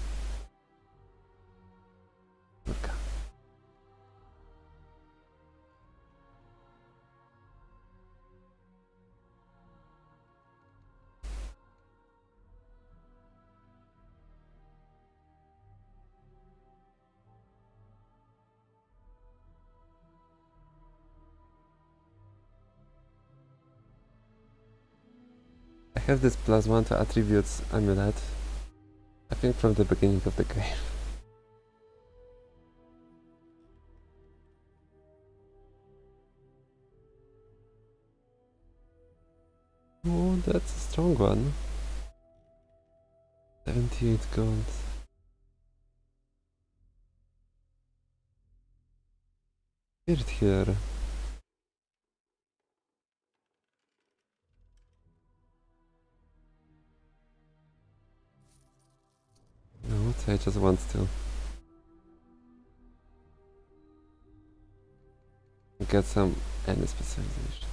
I have this +1 to attributes amulet, I think from the beginning of the game. Oh, that's a strong one. 78 gold. Spirit here. No, I just want to get some any specialization.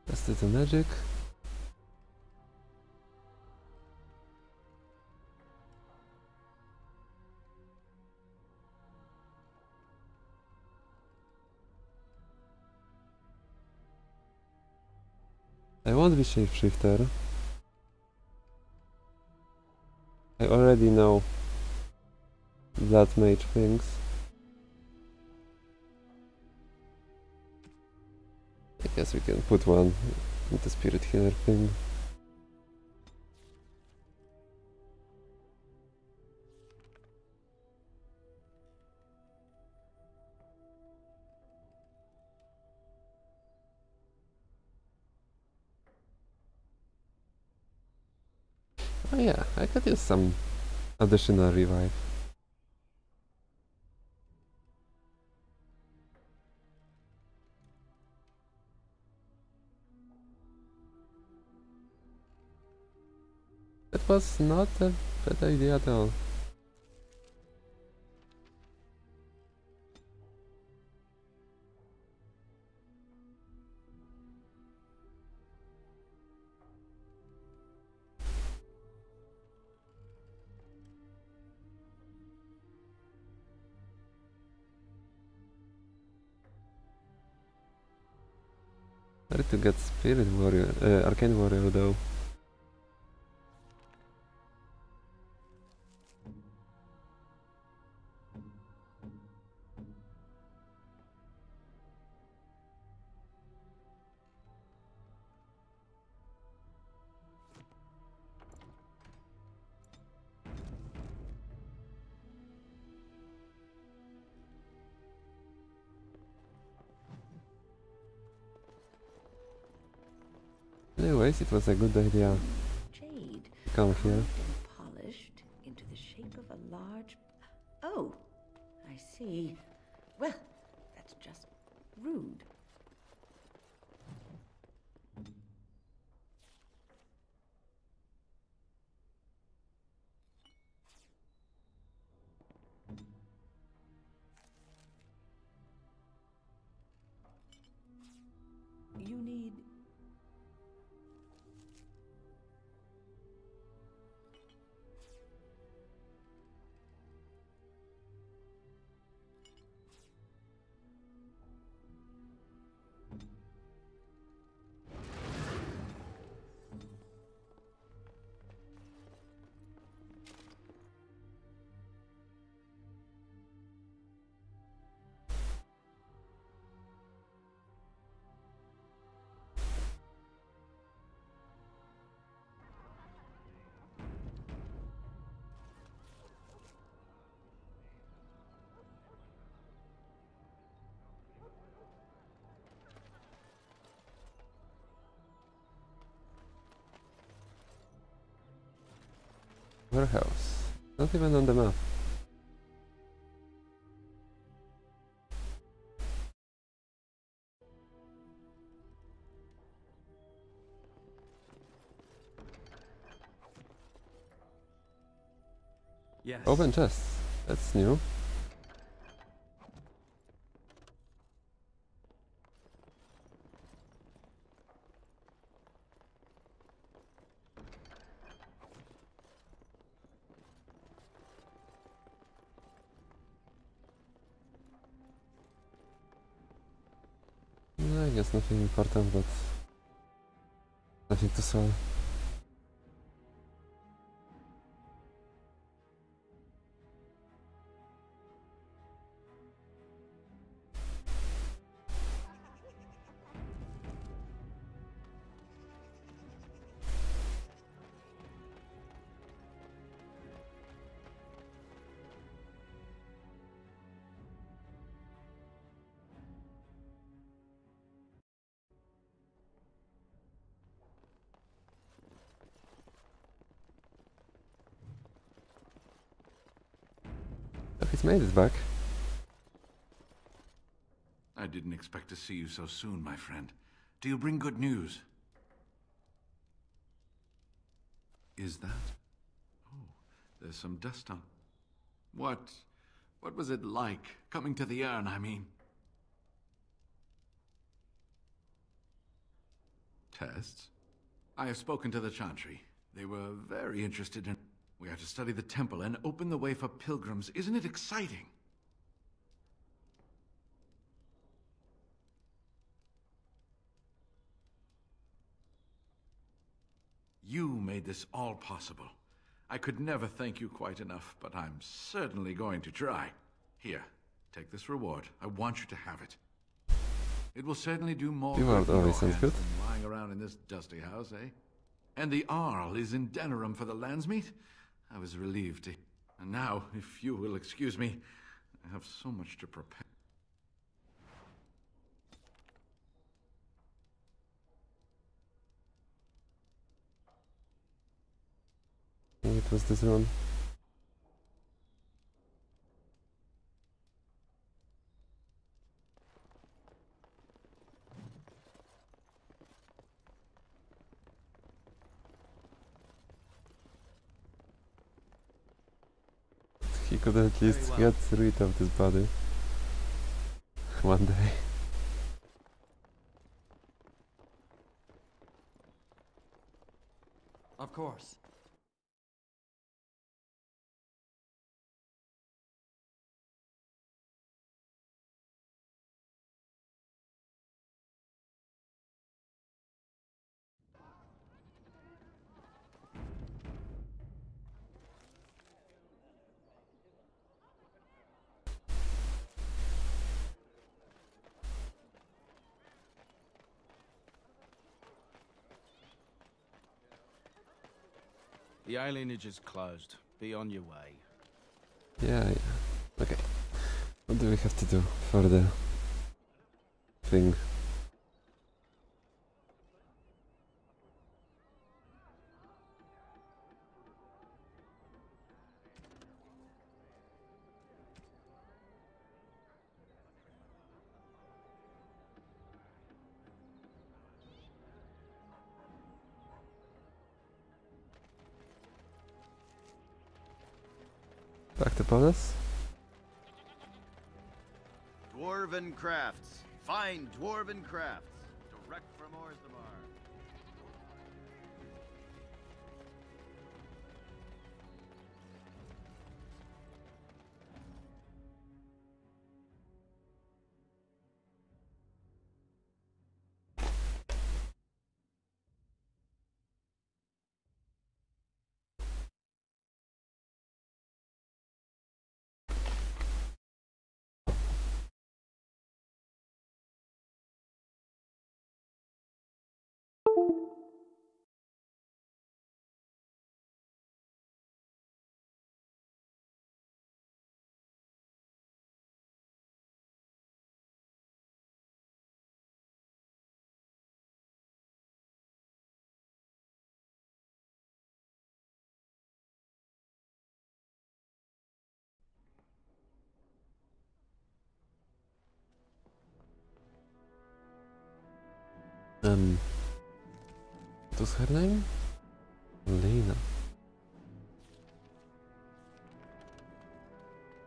Let's do the magic. I won't be shapeshifter. I already know blood mage things. I guess we can put one into spirit healer thing. Oh yeah, I could use some additional revive. That was not a bad idea at all. Hard to get spirit warrior, arcane warrior though. Anyways, it was a good idea. Jade, Come here. carved and polished into the shape of a large... Oh, I see. Well, that's just rude. Warehouse. Not even on the map. Yes. Open chest. That's new. No, I guess nothing important, but nothing to sell. Oh, he's made it back. I didn't expect to see you so soon, my friend. Do you bring good news? Is that? Oh, there's some dust on. What was it like, coming to the urn, I mean? Tests? I have spoken to the Chantry. They were very interested in... We are to study the temple and open the way for pilgrims. Isn't it exciting? You made this all possible. I could never thank you quite enough, but I'm certainly going to try. Here, take this reward. I want you to have it. It will certainly do more Reward good in always your sounds hands good. than lying around in this dusty house, eh? And the Arl is in Denerim for the Landsmeet? I was relieved to... And now, if you will excuse me, I have so much to prepare. I think it was this one. He could at least get rid of this body one day. Of course. The alienage is closed. Be on your way. Yeah. Okay. What do we have to do for the thing? Back to Palace? Dwarven crafts. Fine dwarven crafts. Direct from Orzammar. What was her name? Lena.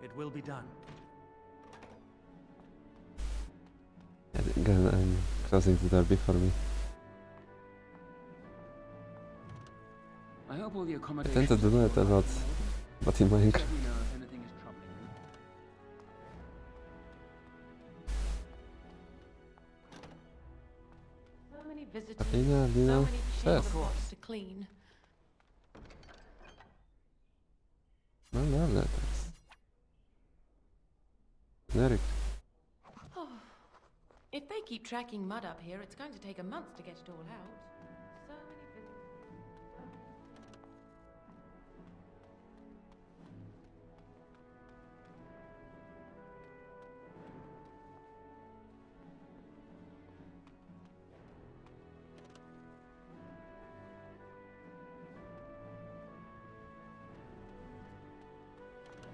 It will be done. And again, I'm closing the door before me. I hope all the I accommodation. tend to do that a lot, but in my So many visitors, Lena, so many chef. children to clean. No love letters. Generic. Oh, if they keep tracking mud up here, it's going to take a month to get it all out. So many visitors.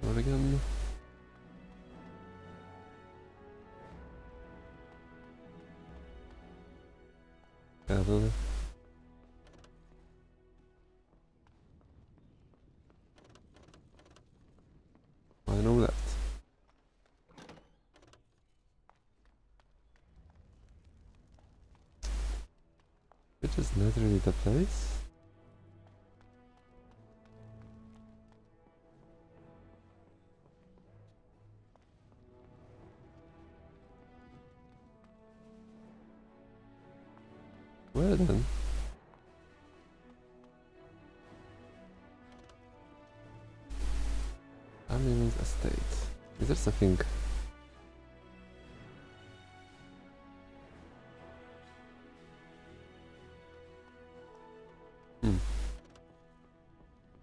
Oregon. Cattle. I know that. Which is not really the place. Where then? Amiens estate. Is there something?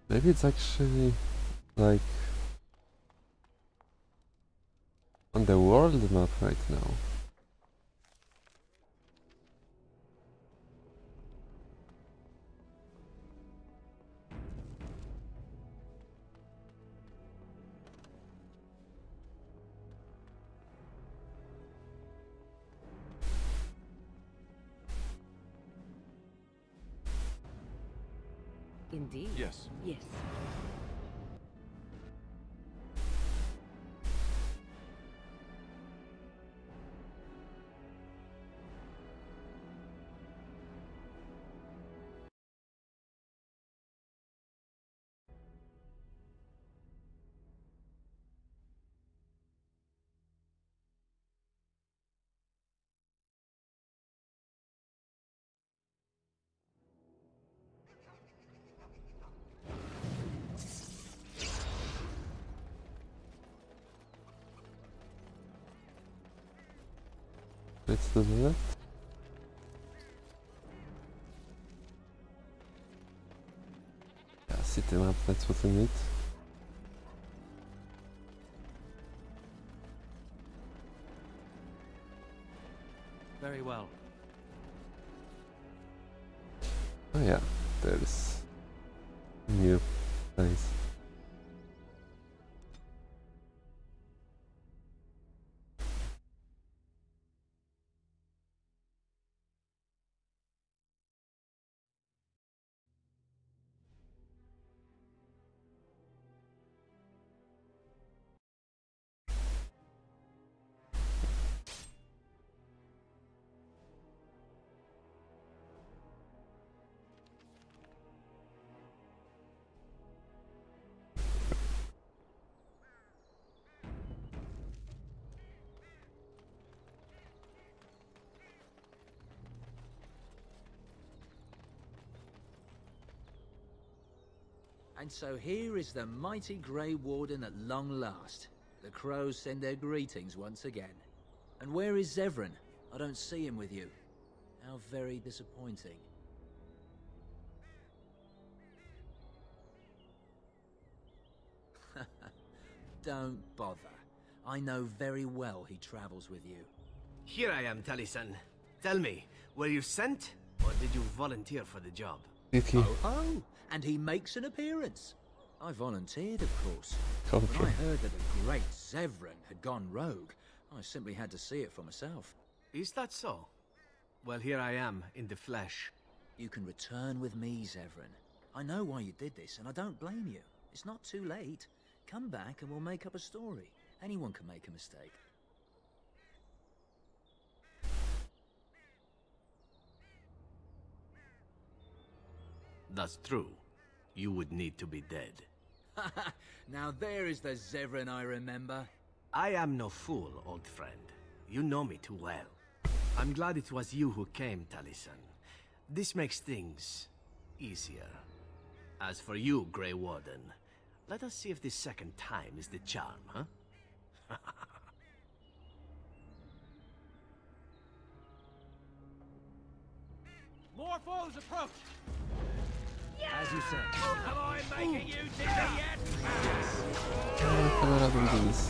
Maybe it's actually like on the world map right now. Indeed. Yes. Yes. Let's do that. Yeah, city map, that's what we need. Very well. Oh yeah, there's new place. And so here is the mighty Grey Warden at long last. The crows send their greetings once again. And where is Zevran? I don't see him with you. How very disappointing. Don't bother. I know very well he travels with you. Here I am, Talisan. Tell me, were you sent, or did you volunteer for the job? Oh, and he makes an appearance. I volunteered, of course. When I heard that the great Zevran had gone rogue, I simply had to see it for myself. Is that so? Well, here I am, in the flesh. You can return with me, Zevran. I know why you did this, and I don't blame you. It's not too late. Come back and we'll make up a story. Anyone can make a mistake. That's true. You would need to be dead. Now there is the Zevran I remember. I am no fool, old friend. You know me too well. I'm glad it was you who came, Taliesin. This makes things easier. As for you, Grey Warden, let us see if this second time is the charm, huh? More foes approach! As you said. Am I making you dizzy yet? Kamera don't do this.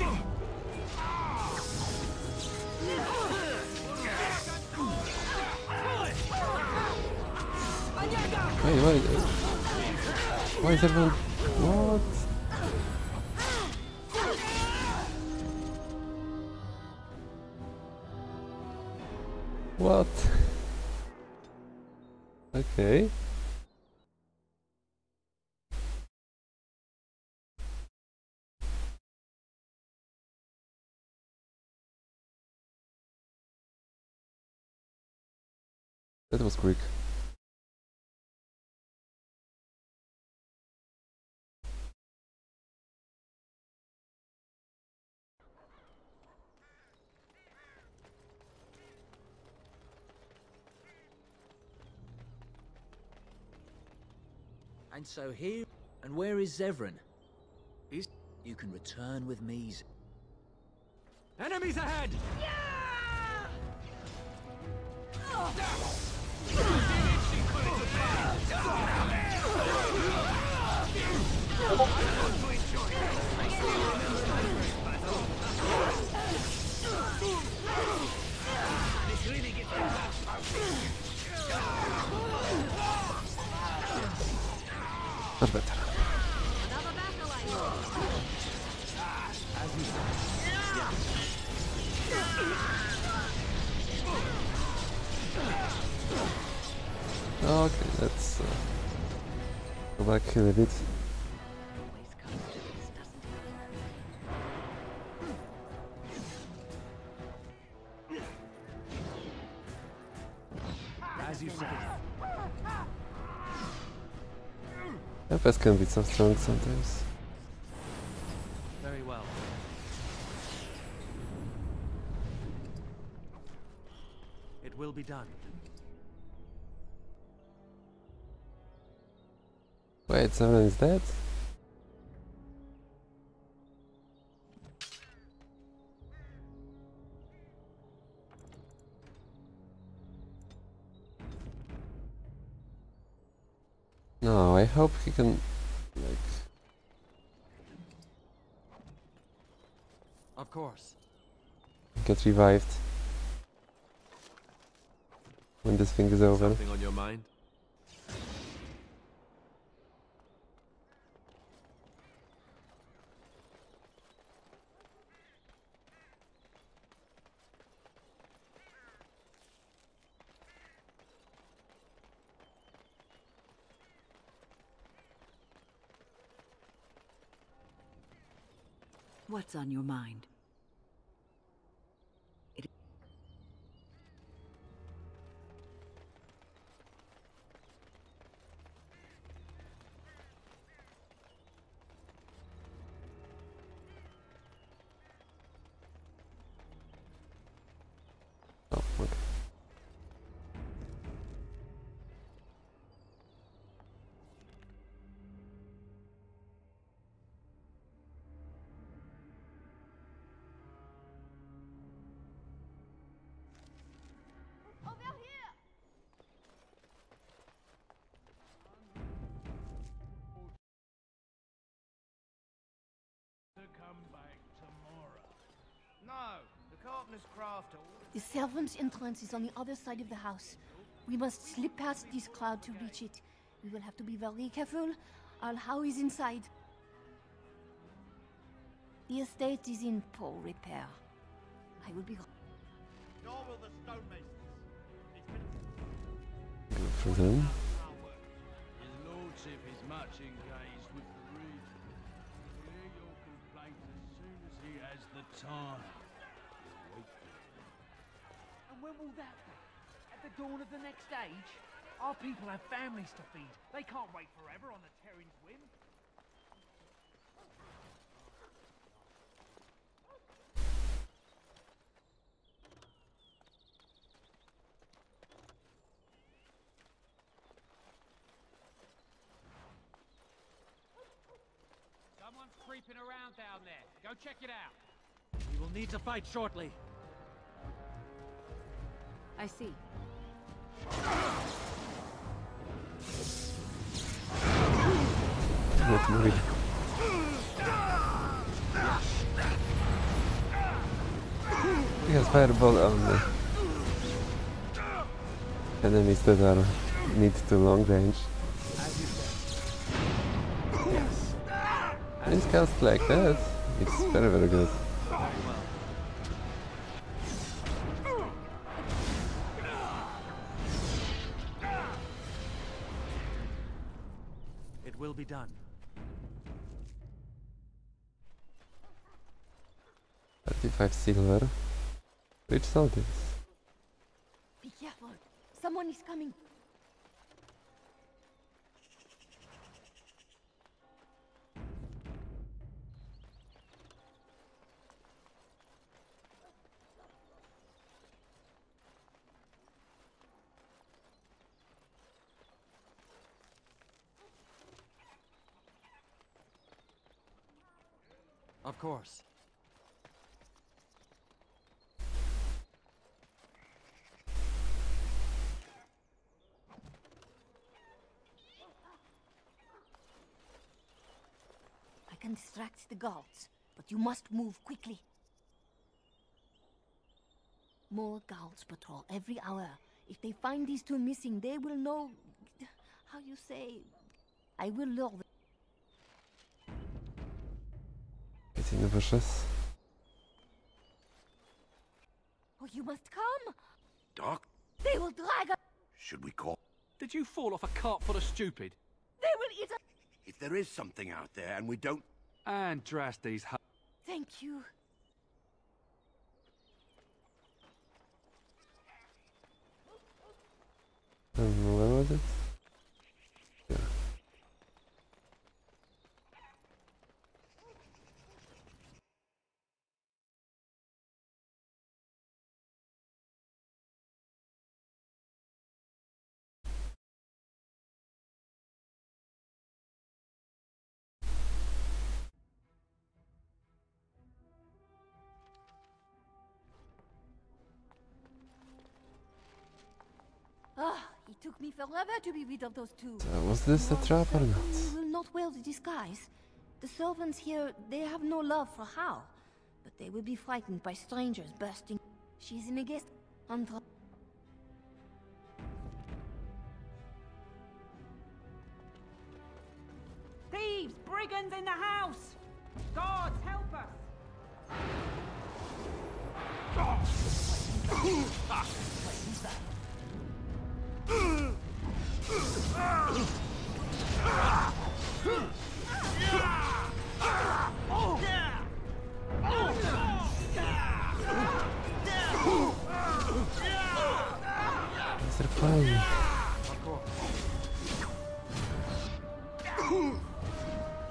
Wait, why is everyone... What? What? Okay. That was quick. And so here... And where is Zevran? You can return with me. Enemies ahead! Much better. Okay, let's go back here a bit. As you say. FS can be so strong sometimes. Very well. It will be done. Wait, someone is dead? No, I hope he can, like... Of course. Get revived when this thing is over. Something on your mind? What's on your mind? Oh, okay. No, the carpenter's craft. The servants' entrance is on the other side of the house. We must slip past this crowd to reach it. We will have to be very careful. Our house is inside. The estate is in poor repair. I will be... Nor will the stonemasons. It's been then. His lordship is much engaged with the region. He'll hear your complaint as soon as he has the time. And when will that be? At the dawn of the next age? Our people have families to feed. They can't wait forever on the Terran's whim. Someone's creeping around down there. Go check it out. We will need to fight shortly. I see. Not moving. He has fireball on the enemies that are need to long range. And cast like that, it's very very good. It will be done. 35 silver. Which sold this? Be careful. Someone is coming. Of course. I can distract the guards, but you must move quickly. More guards patrol every hour. If they find these two missing, they will know... How you say... I will lure them. Getting vicious. Oh, you must come! Doc? They will drag us! Should we call? Did you fall off a cart full of stupid? They will eat us! If there is something out there and we don't... And trash these Thank you. Where was it? Yeah. Ah, it took me forever to be rid of those two. Was this a trap or not? You will not wear the disguise. The servants here, they have no love for Hal, but they will be frightened by strangers bursting. She's in a guest. Thieves! Brigands in the house! Guards, help us! They're flying.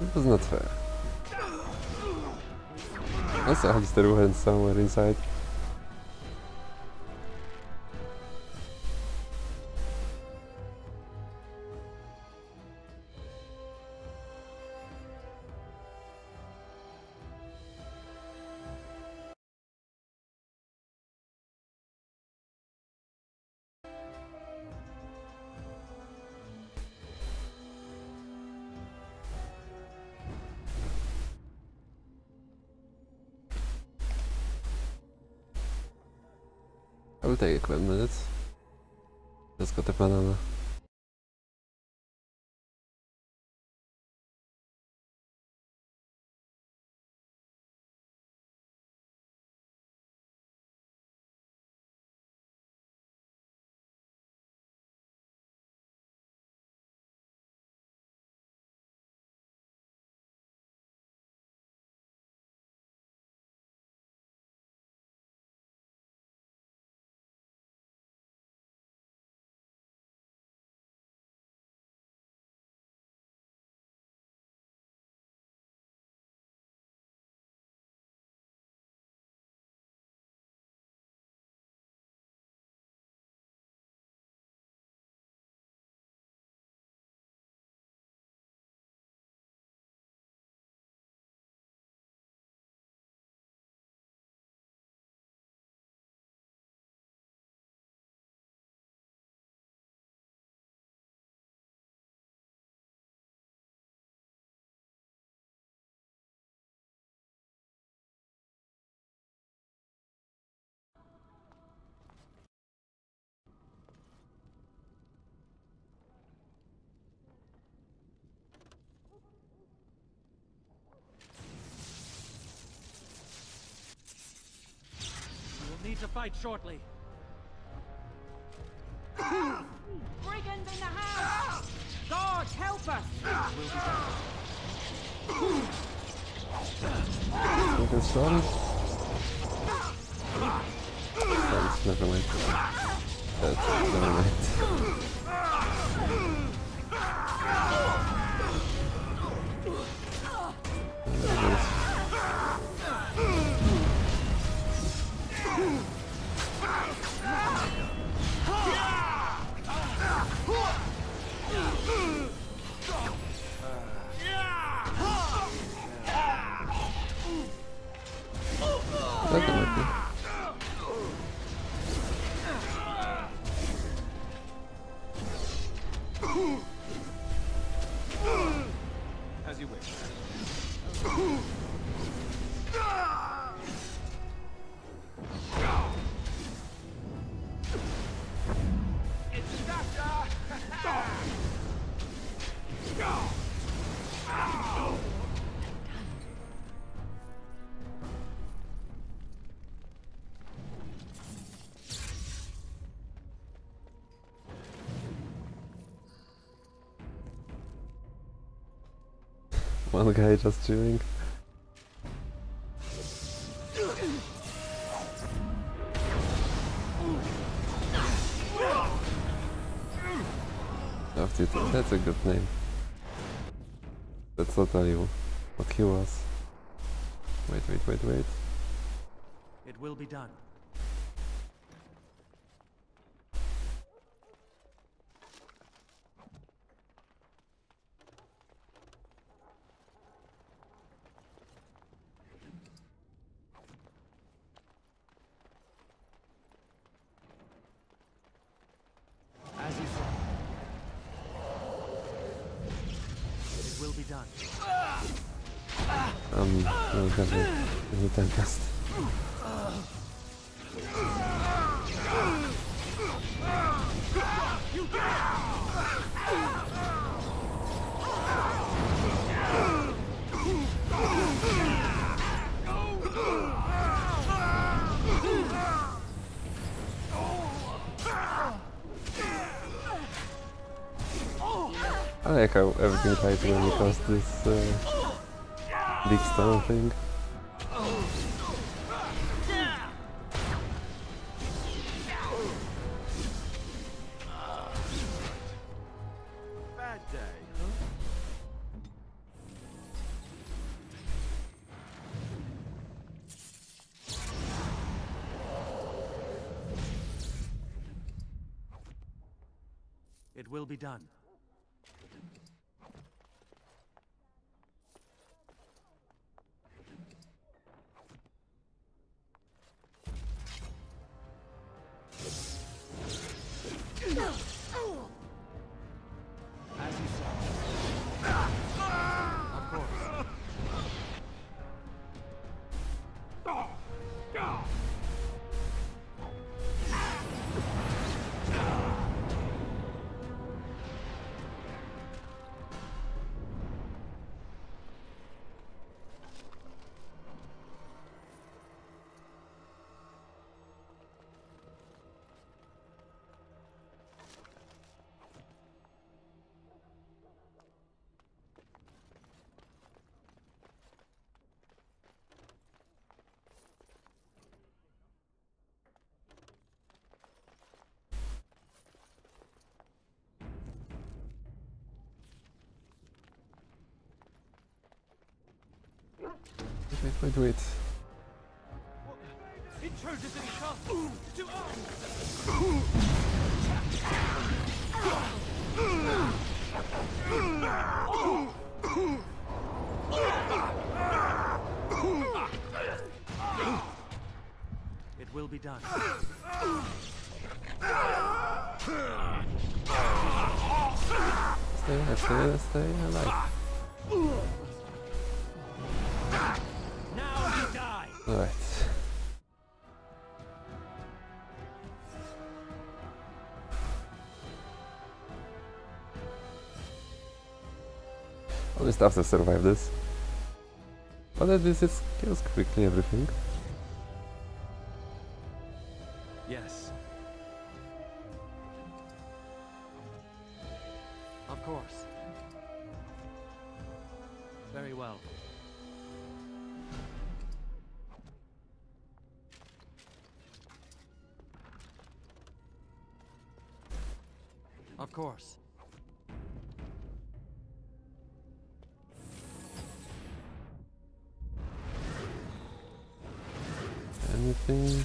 This was not fair. Also, Alistair went somewhere inside. I will take a quick minute. Just got a banana. to fight shortly. Brigands in the house! Guards, help us! Something strong? Oh, never mind. That's never mind. As you wish. It's the doctor! One guy just chewing. That's a good name. Let's not tell you what he was. Wait. It will be done. As you said. It will be done. We'll have a new tempest. I like how everything ties when he does this big stone thing. Bad day, huh? It will be done. As you said. Of course. Wait. Intruders in the castle! To arms! It will be done. Stay alive. Now you die! Alright. At least after survive this. But at least it kills quickly everything. Of course. Anything?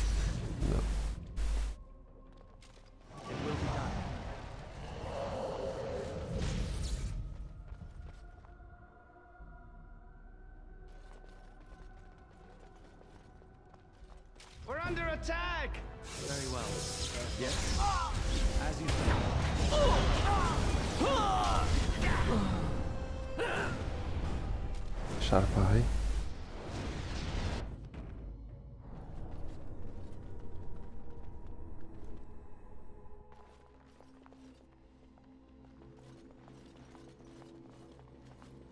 No. It will be done. We're under attack! Very well. Yes? As you Sharp eye.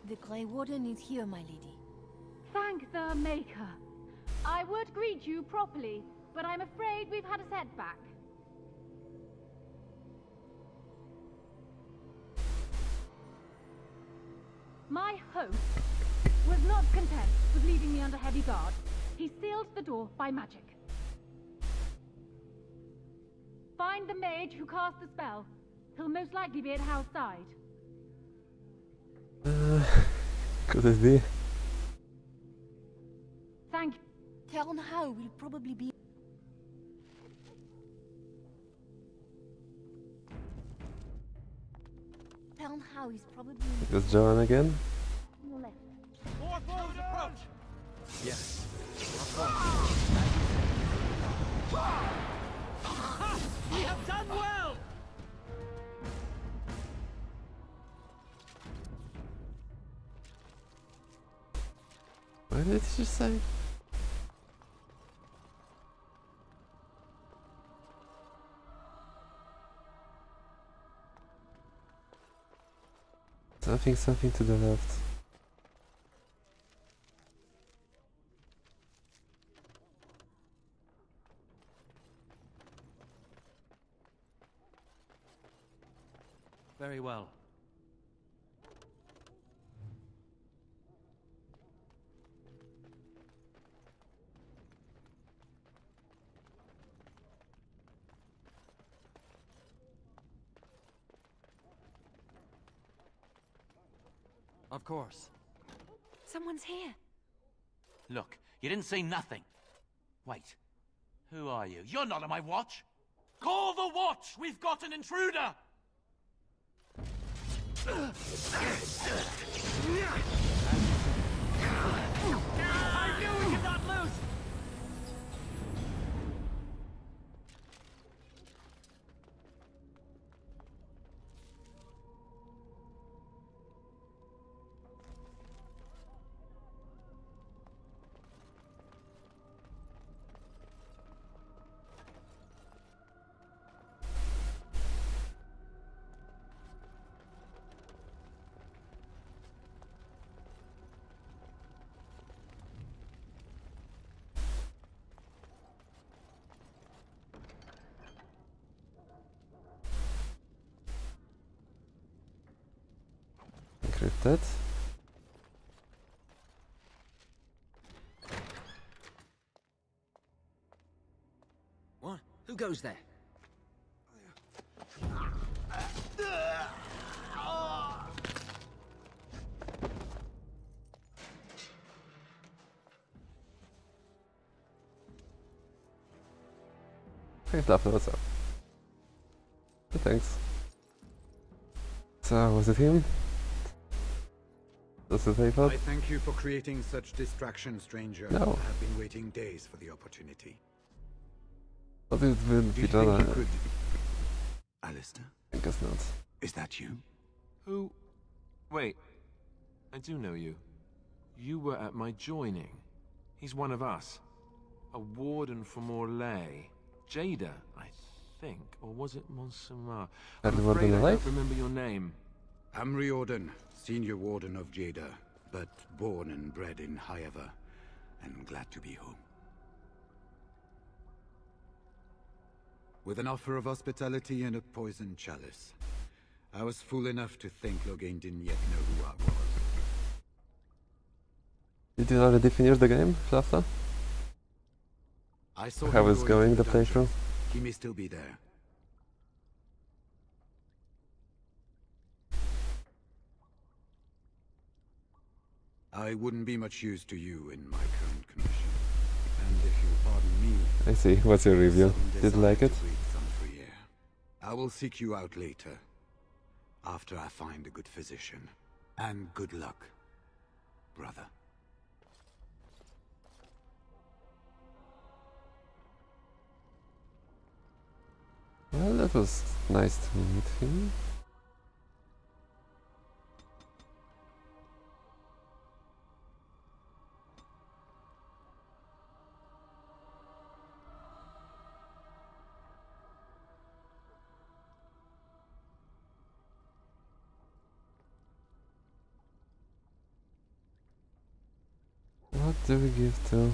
The Grey Warden is here, my lady. Thank the Maker. I would greet you properly, but I'm afraid we've had a setback. My host was not content with leaving me under heavy guard. He sealed the door by magic. Find the mage who cast the spell. He'll most likely be at Hal's side. Could it be? Thank you. Tell Hal will probably be... Tell Hal is probably... Is Joan again? Your left. More foes approach! Yes. We have done well! What did you say? Something to the left. Very well. Of course. Someone's here. Look, you didn't say nothing. Wait. Who are you? You're not on my watch. Call the watch! We've got an intruder! I knew we could not lose! Encrypted. What? Who goes there? Hey, Fluffy, what's up? Good, thanks. So, was it him? Does it pay for? I thank you for creating such distraction, stranger. No. I have been waiting days for the opportunity. What it will be done? Could... Alistair? I guess not. Is that you? Who? Wait. I do know you. You were at my joining. He's one of us. A warden from Orlais. Jada, I think. Or was it Montserrat? I'm afraid I don't remember your name. I'm Riordan, Senior Warden of Jada, but born and bred in Highever, and glad to be home. With an offer of hospitality and a poisoned chalice, I was fool enough to think Loghain didn't yet know who I was. Did you already finish the game, Shasta? I saw How him is go going into the dungeon. playthrough? He may still be there. I wouldn't be much use to you in my current condition. And if you pardon me... I see. What's your review? Did you like it? I will seek you out later. After I find a good physician. And good luck, brother. Well, that was nice to meet him. What do we give to?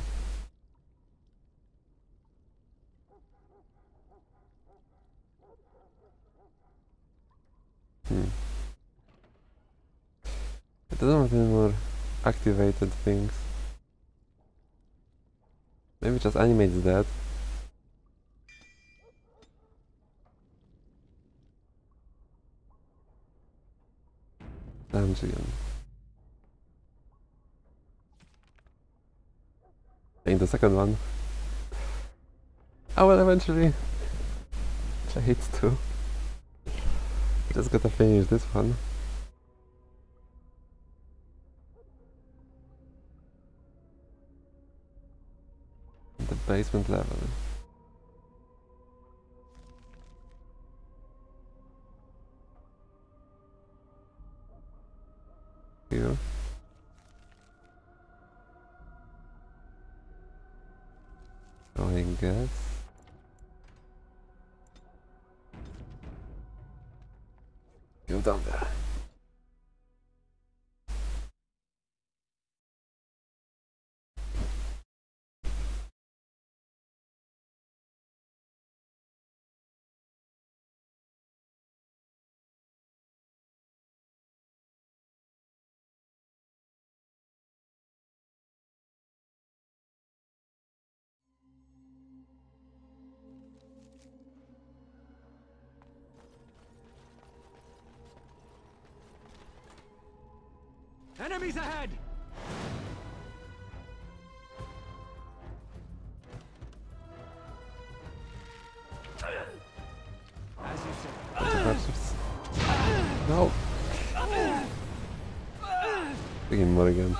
It doesn't have any more activated things. Maybe just animates that. Dungeon. And the second one. I will eventually play it too. Just gotta finish this one. The basement level. Here. So I guess. Go down there. Enemies ahead! As you said. No! Freaking more again.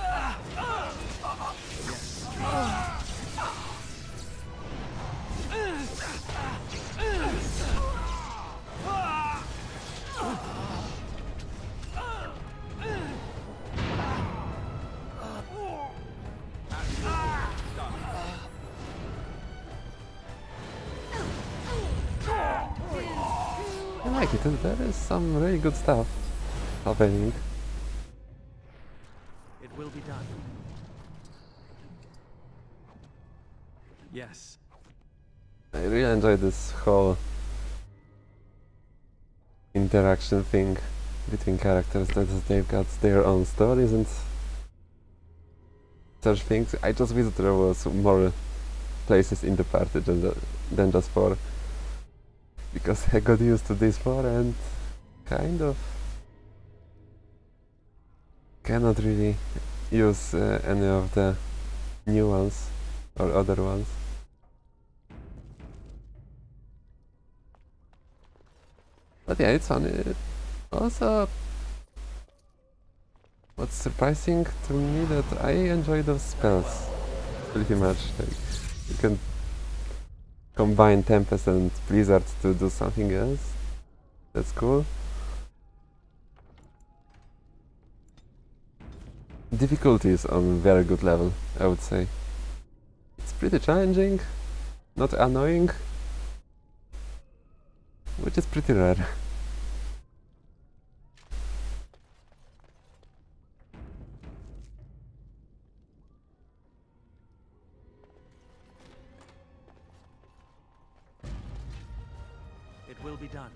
I like it, and there is some really good stuff happening. It will be done. Yes. I really enjoy this whole interaction thing between characters, that they've got their own stories and such things. I just wish there was more places in the party than just 4. Because I got used to this 4 and kind of cannot really use any of the new ones or other ones. But yeah, it's fun. Also, what's surprising to me that I enjoy those spells pretty much. Like, you can combine Tempest and Blizzard to do something else. That's cool. Difficulty is on very good level, I would say. It's pretty challenging, not annoying, which is pretty rare. It will be done.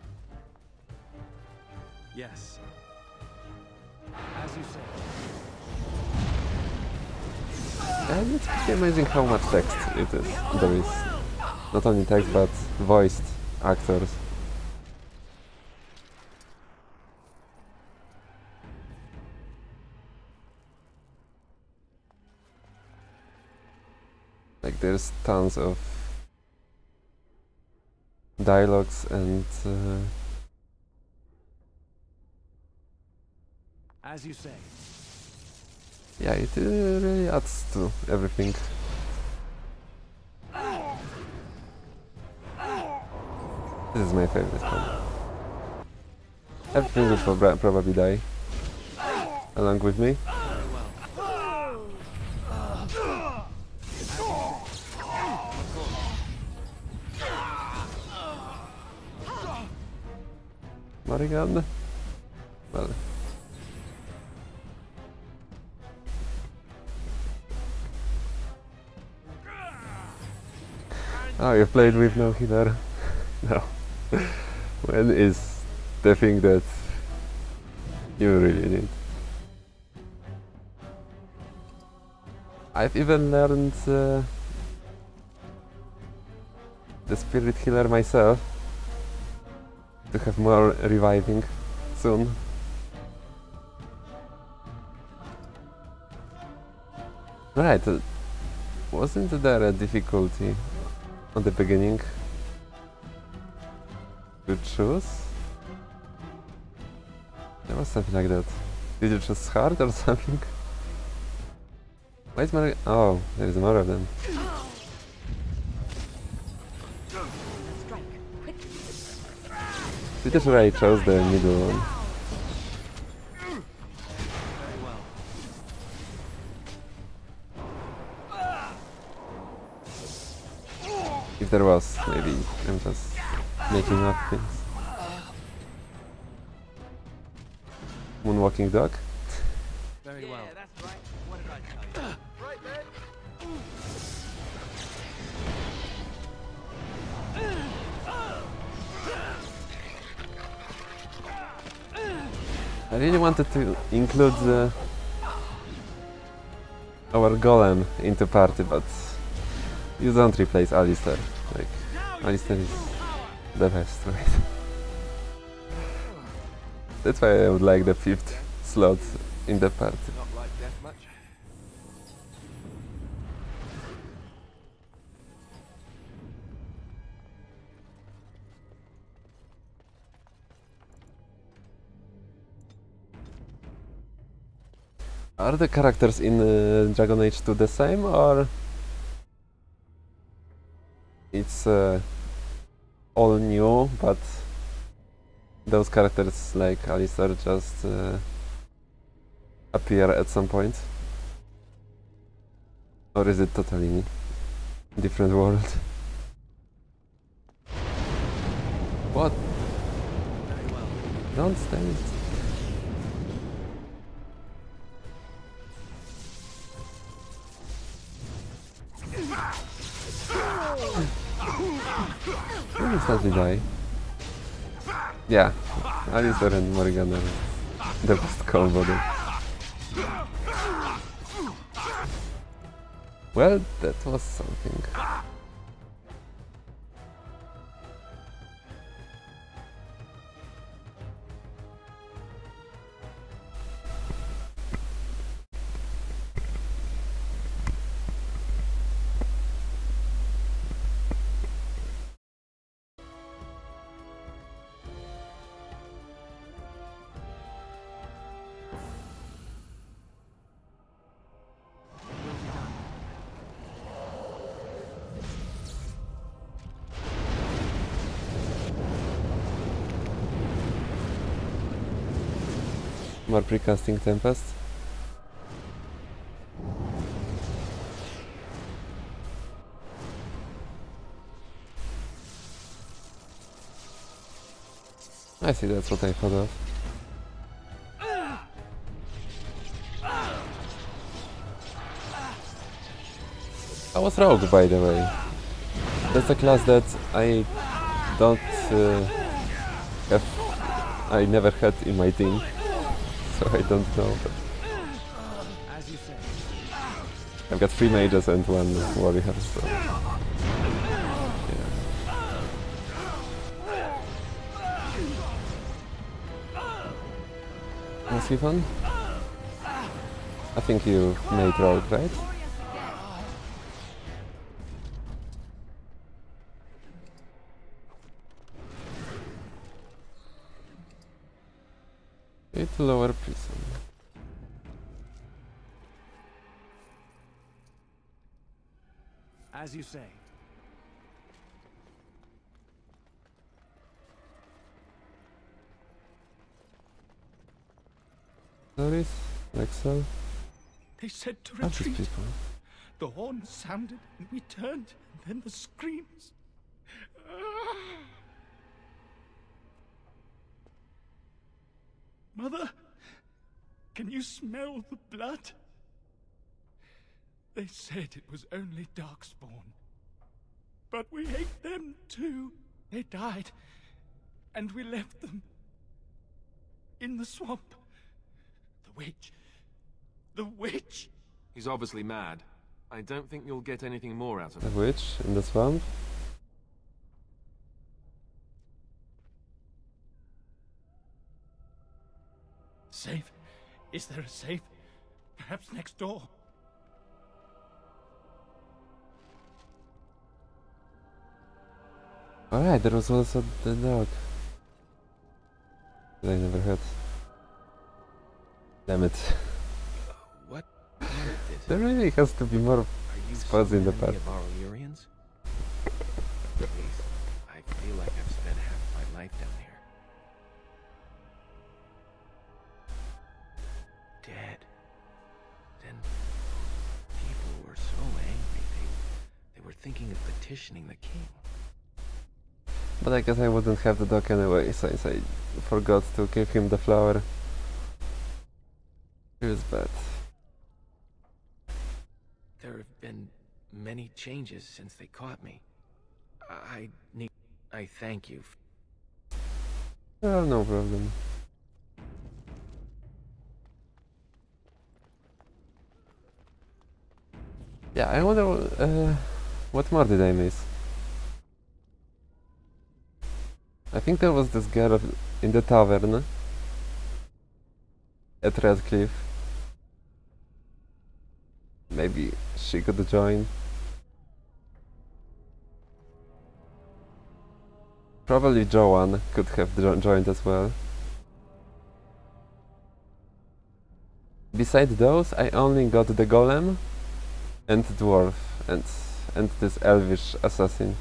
Yes. As you said. And it's pretty amazing how much text there is. Not only text, but voiced actors. Like there's tons of dialogues and As you say. yeah, it really adds to everything. This is my favorite one. Everything will probably die along with me. Morrigan? Well. Oh, you played with no healer? No. When is the thing that you really need? I've even learned the spirit healer myself to have more reviving soon. Right, wasn't there a difficulty on the beginning to choose? There was something like that. Did you choose hard or something? Why is my... Oh, there is more of them. Pretty sure I chose the middle one. If there was, maybe I'm just making up things. Moonwalking dog? Very well. Yeah, that's right. What did I tell you? Right, man. I really wanted to include our golem into party, but you don't replace Alistair. Like, Alistair is the best, right? That's why I would like the 5th slot in the party. Not like deathmatch. Are the characters in Dragon Age 2 the same, or it's all new, but those characters like Alistair just appear at some point? Or is it totally different world? What? Don't stand. Will instantly die. Yeah, Alistair and Morrigan are the best combo there. Well, that was something. More precasting Tempest. I see, that's what I thought of. I was rogue, by the way. That's a class that I don't have... I never had in my team. So I don't know, but As you say. I've got 3 mages and 1 warrior, so yeah. Was he fun? I think you made rogue, right? to lower prison. As you say. Doris, Lexel. They said to All these retreat. people. The horn sounded, and we turned, and then the screams. Mother, can you smell the blood? They said it was only Darkspawn. But we ate them too. They died, and we left them in the swamp. The witch. The witch! He's obviously mad. I don't think you'll get anything more out of The him. witch in the swamp? Safe? Is there a safe? Perhaps next door? Alright, there was also the dog that I never had. Damn it. What? There really has to be more spots in the park. Of our Illyrians? Please, I feel like I've spent half my life down here. Dead. Then people were so angry they were thinking of petitioning the king. But I guess I wouldn't have the dog anyway, since I forgot to give him the flower. Feels bad. There have been many changes since they caught me. I thank you. Oh, no problem. Yeah, I wonder what more did I miss? I think there was this girl in the tavern at Redcliffe. Maybe she could join. Probably Joanne could have joined as well. Besides those, I only got the golem and dwarf and this elvish assassin.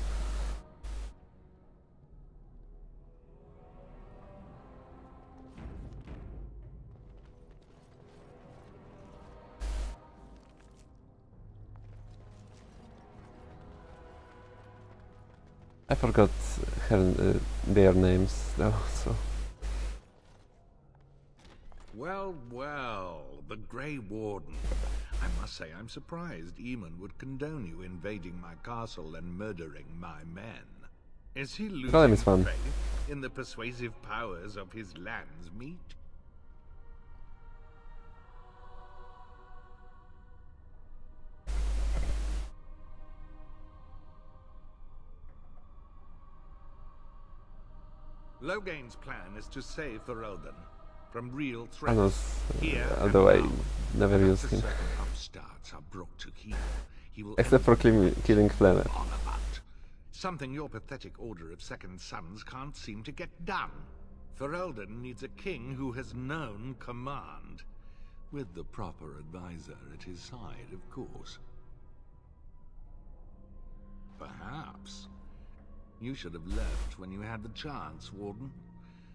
I forgot their names though, so... Well, well, the Grey Warden. I must say I'm surprised Eamon would condone you invading my castle and murdering my men. Is he losing faith in the persuasive powers of his land's meat? Logain's plan is to save Ferelden from real threats. Although I never used him. Upstarts are brought to heel. He will Except for killing Flemeth. Something your pathetic Order of Second Sons can't seem to get done. Ferelden needs a king who has known command. With the proper advisor at his side, of course. Perhaps. You should have left when you had the chance, Warden.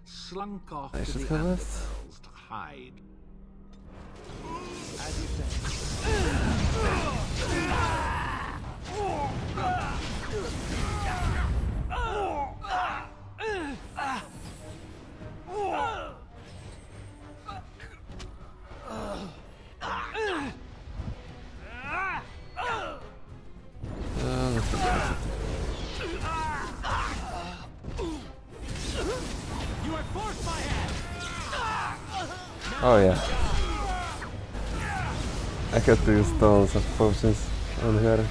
Slunk off to the Underbells to hide. As you say. Oh yeah. I had to use tons of potions on her.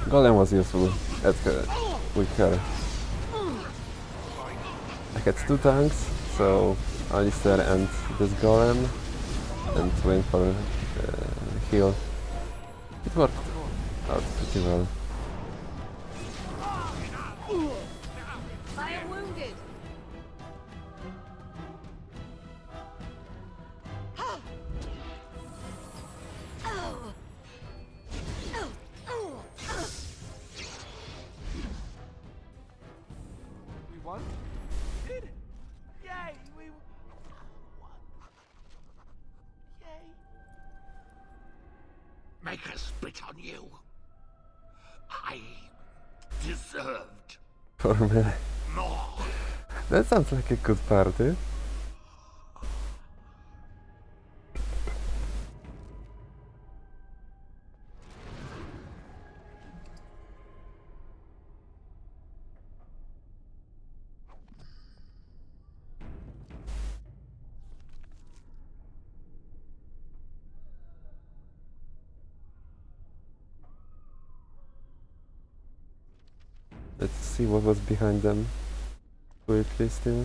Golem was useful with her. I had 2 tanks, so Alistair and this golem, and went for heal. It worked out pretty well. Maker spit on you. I deserved For me. more. That sounds like a good party. Let's see what was behind them. Quickly still.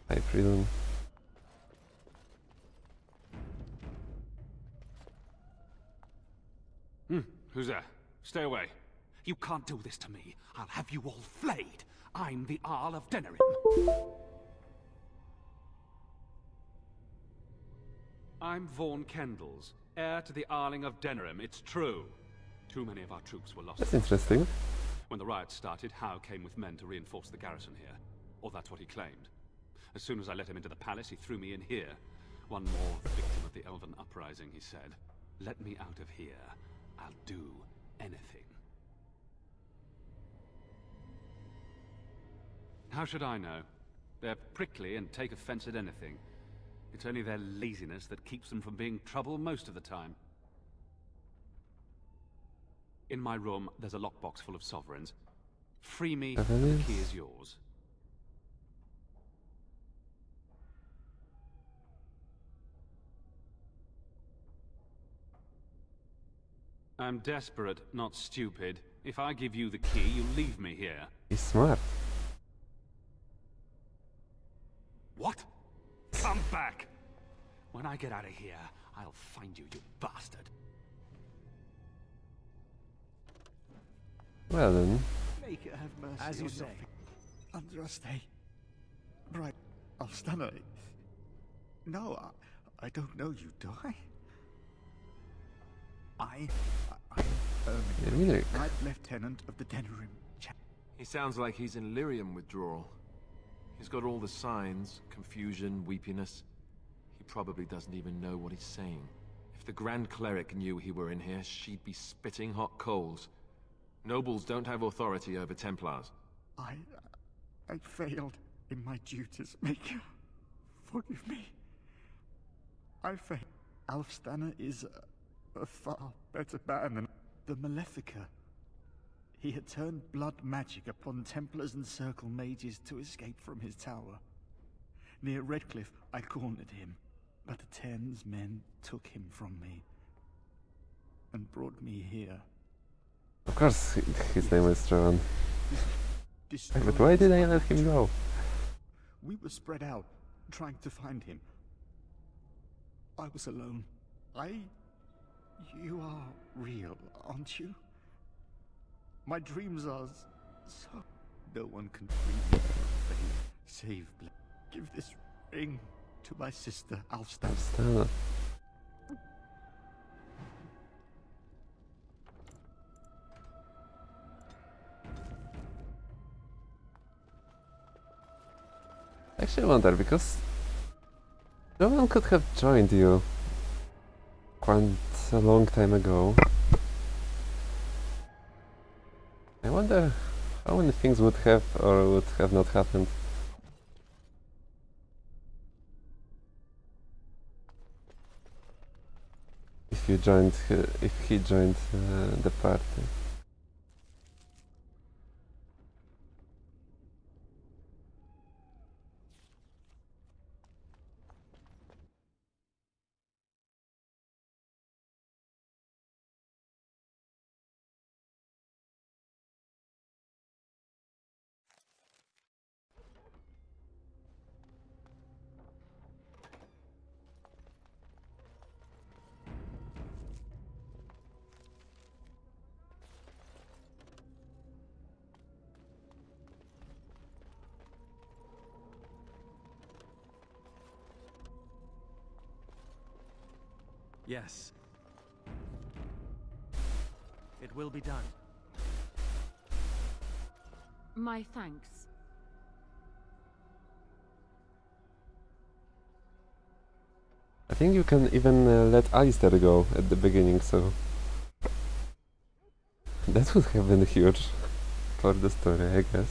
High prison. Who's there? Stay away. You can't do this to me. I'll have you all flayed. I'm the Arl of Denerim. I'm Vaughan Kendalls, heir to the Arling of Denerim. It's true. Too many of our troops were lost. That's interesting. When the riots started, Howe came with men to reinforce the garrison here. Or that's what he claimed. As soon as I let him into the palace, he threw me in here. One more victim of the Elven uprising, he said. Let me out of here. I'll do anything. How should I know? They're prickly and take offense at anything. It's only their laziness that keeps them from being trouble most of the time. In my room, there's a lockbox full of sovereigns. Free me, and the key is yours. I'm desperate, not stupid. If I give you the key, you'll leave me here. He's smart. What? Come back! When I get out of here, I'll find you, you bastard. Well then. Make it have mercy. As you say. Andraste. Right. Alstana. No, I don't know you, do I? I'm Ermin, Knight Lieutenant of the Denerim. He sounds like he's in lyrium withdrawal. He's got all the signs, confusion, weepiness. He probably doesn't even know what he's saying. If the Grand Cleric knew he were in here, she'd be spitting hot coals. Nobles don't have authority over Templars. I failed in my duties. Forgive me. I failed. Alfstana is a far better man than the Malefica. He had turned blood magic upon Templars and Circle mages to escape from his tower. Near Redcliffe, I cornered him, but the Tenn's men took him from me and brought me here. Of course, his name is Trevon. But why did I let him go? We were spread out, trying to find him. I was alone. You are real, aren't you? My dreams are so... No one can free me from pain. Save blood. Give this ring to my sister, Alfstana. Alfstana. Actually, I wonder, because no one could have joined you quite a long time ago. I wonder how many things would have or would have not happened. If you joined, if he joined the party. Yes. It will be done. My thanks. I think you can even let Alistair go at the beginning, so that would have been huge for the story, I guess.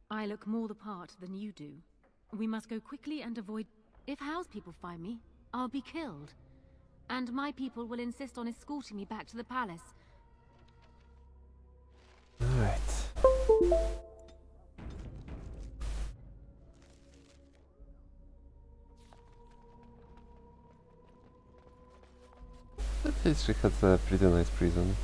I look more the part than you do. We must go quickly and avoid... If House people find me, I'll be killed. And my people will insist on escorting me back to the palace. Alright. At least she has a pretty nice prison.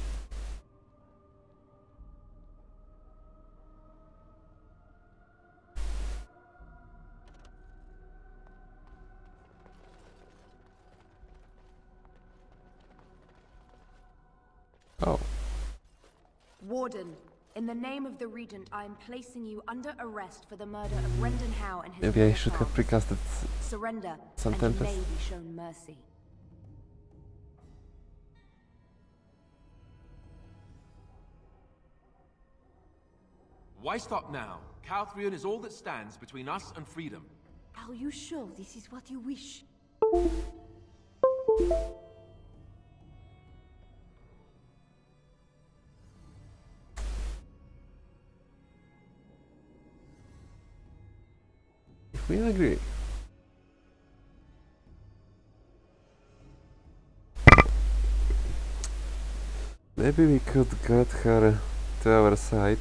Oh. Warden, in the name of the Regent, I am placing you under arrest for the murder of Brendan Howe and his Maybe I should have precasted surrender, some and you Tempest. may be shown mercy. Why stop now? Calthrion is all that stands between us and freedom. Are you sure this is what you wish? If we agree. Maybe we could get her to our side.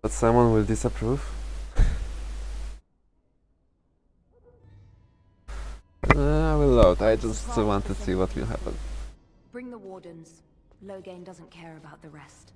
But someone will disapprove. I will load, I just want to see what will happen. Bring the wardens. Loghain doesn't care about the rest.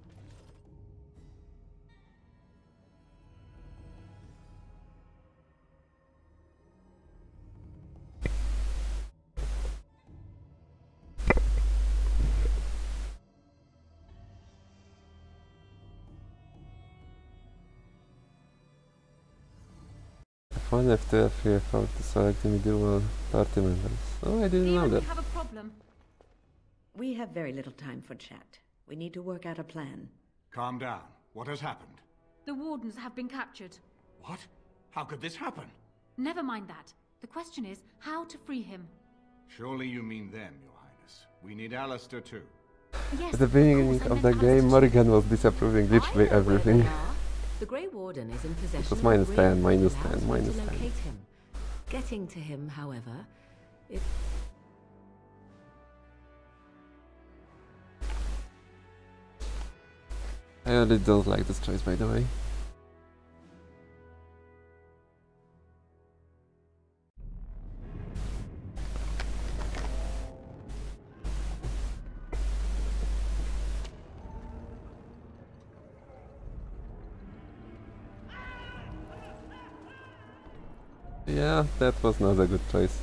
F1, F2, F3, F4 to select individual party members. Oh, I didn't know that. We have a problem. We have very little time for chat. We need to work out a plan. Calm down. What has happened? The wardens have been captured. What? How could this happen? Never mind that. The question is how to free him. Surely you mean them, Your Highness. We need Alistair too. Yes, At the beginning of the game, Morrigan was disapproving literally everything. The Grey Warden is in possession It was of minus a 10, ring minus that allows 10, one minus to 10. locate him. Getting to him, however, it... I really don't like this choice, by the way. Yeah, that was not a good choice.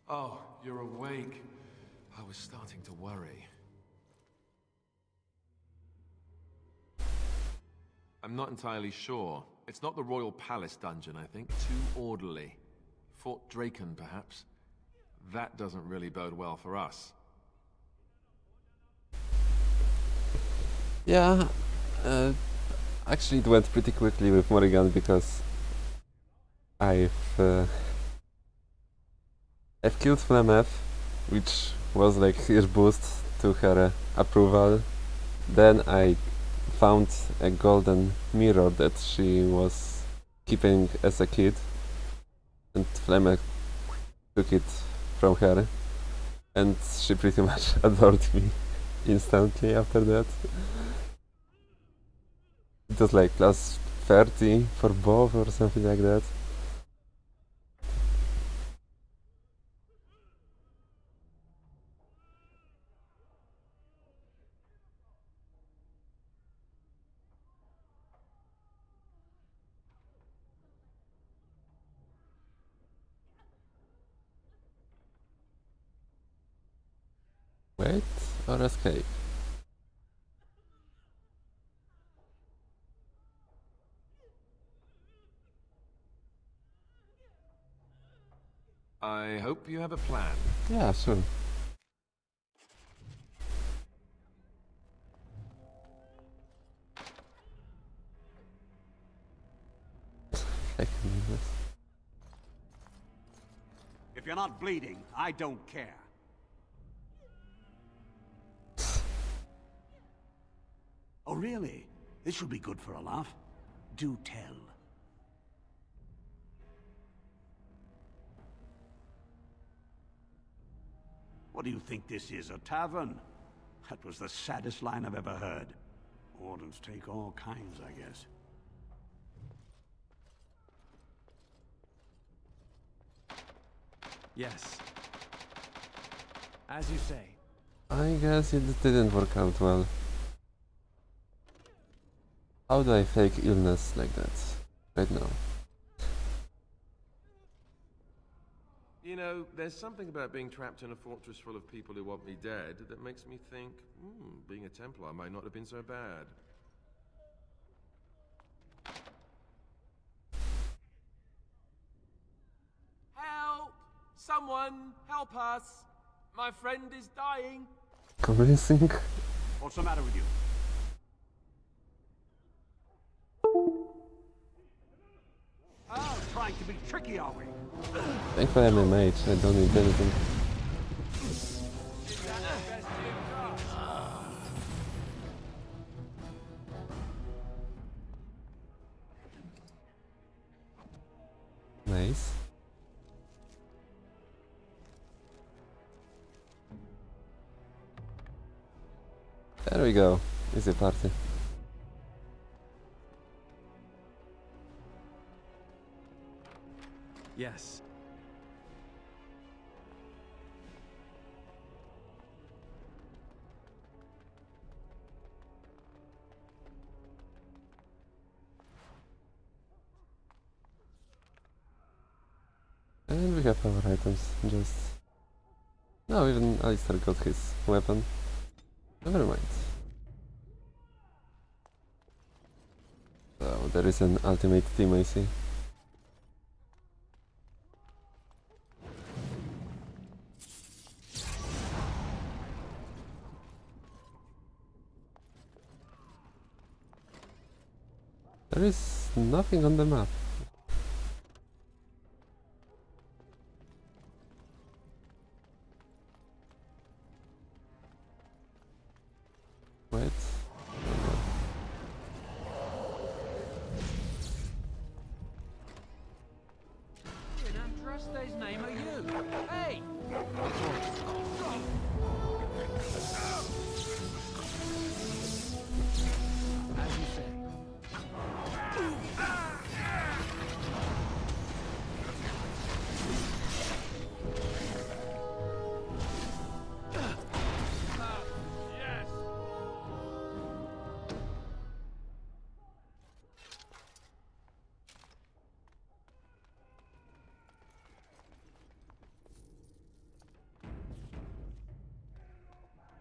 Oh, you're awake. I was starting to worry. I'm not entirely sure. It's not the Royal Palace dungeon, I think. Too orderly. Fort Draken, perhaps. That doesn't really bode well for us. Yeah, actually it went pretty quickly with Morrigan because I've killed Flemeth, which was like huge boost to her approval. Then I found a golden mirror that she was keeping as a kid, and Flemeth took it from her, and she pretty much adored me instantly after that. It was like plus 30 for both or something like that. Wait or escape? I hope you have a plan. Yeah, sure. I can do this. If you're not bleeding, I don't care. Oh, really? This should be good for a laugh. Do tell. What do you think this is, a tavern? That was the saddest line I've ever heard. Wardens take all kinds, I guess. Yes. As you say. I guess it didn't work out well. How do I fake illness like that right now? You know, there's something about being trapped in a fortress full of people who want me dead that makes me think, being a Templar might not have been so bad. Help! Someone, help us! My friend is dying. Convincing? What's the matter with you? Oh, trying to be tricky, are we? Thankfully I'm a mage, I don't need anything. Nice. There we go. Easy party. Yes. And we have our items, just... No, even Alistair got his weapon. Never mind. So, there is an ultimate team, I see. There is nothing on the map. Wait. In Andraste's name are you? Hey! As you say.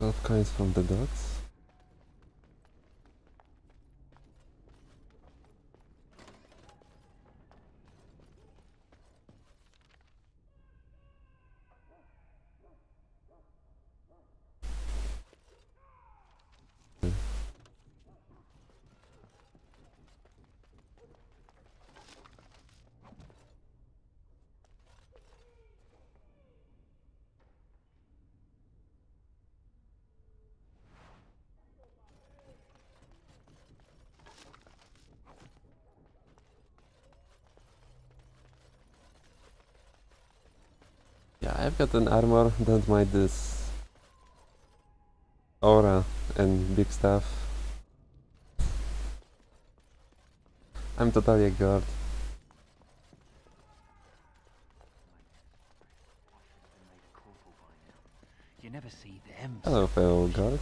All kinds from the dogs. Yeah, I've got an armor, don't mind this aura and big stuff. I'm totally a guard. You never see them. Hello, fellow guard.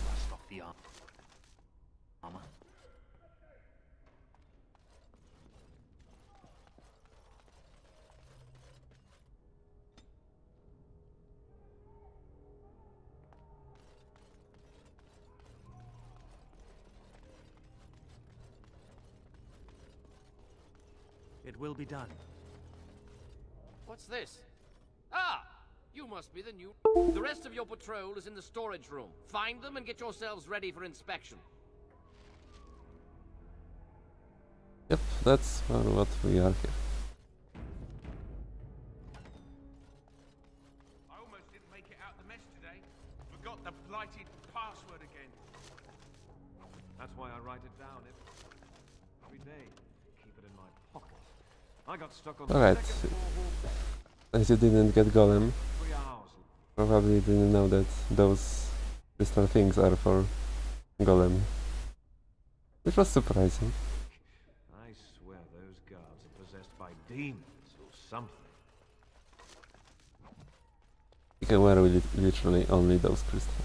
Armor. It will be done. What's this? Ah! You must be the new... The rest of your patrol is in the storage room. Find them and get yourselves ready for inspection. Yep, that's for what we are here. I almost didn't make it out the mess today. Forgot the blighted password again. That's why I write it down every day. Keep it in my pocket. I got stuck on Alright. the second floor. As you didn't get golem, 3 hours. probably didn't know that those crystal things are for golem. Which was surprising. I swear those guards are possessed by demons or something. You can wear literally only those crystals.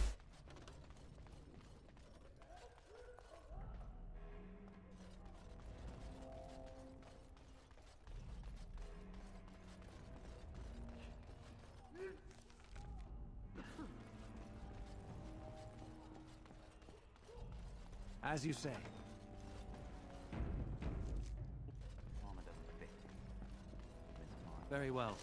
As you say. Very well.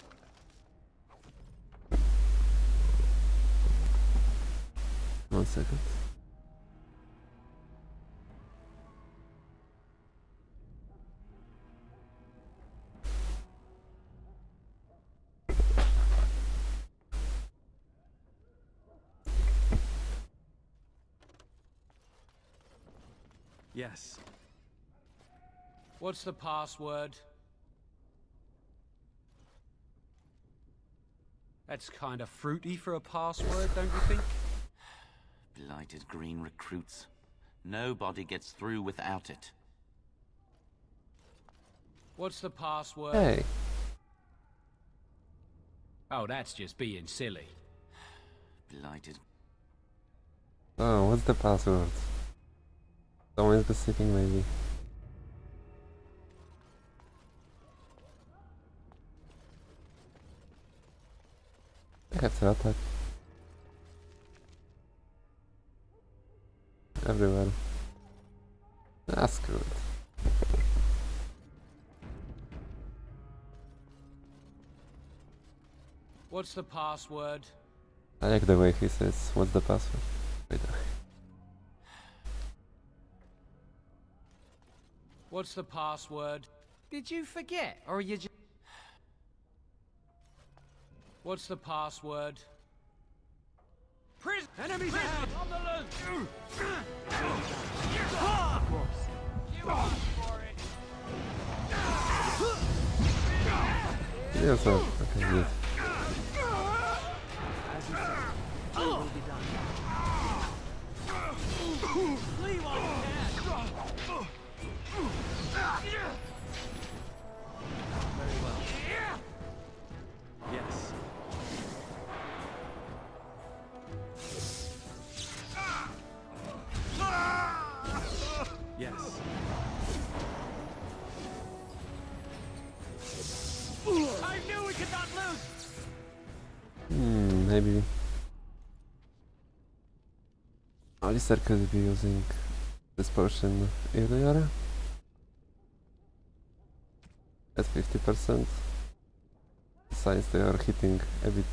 One second. Yes. What's the password? That's kind of fruity for a password, don't you think? Blighted green recruits. Nobody gets through without it. What's the password? Hey. Oh, that's just being silly. Blighted. Oh, what's the password? Someone specific, maybe. I have to attack. Everywhere. Ah, screw it. What's the password? I like the way he says, what's the password? Wait. What's the password? Did you forget, or you just... What's the password? Prison! Enemies ahead! On the loose! You asked for it! Yes, okay, good. As you say. It will be done. Leave on your head! Very well. Yes. Yes. I knew we could not lose! Maybe. Alistair could be using this potion earlier. At 50%. Besides, they are hitting a bit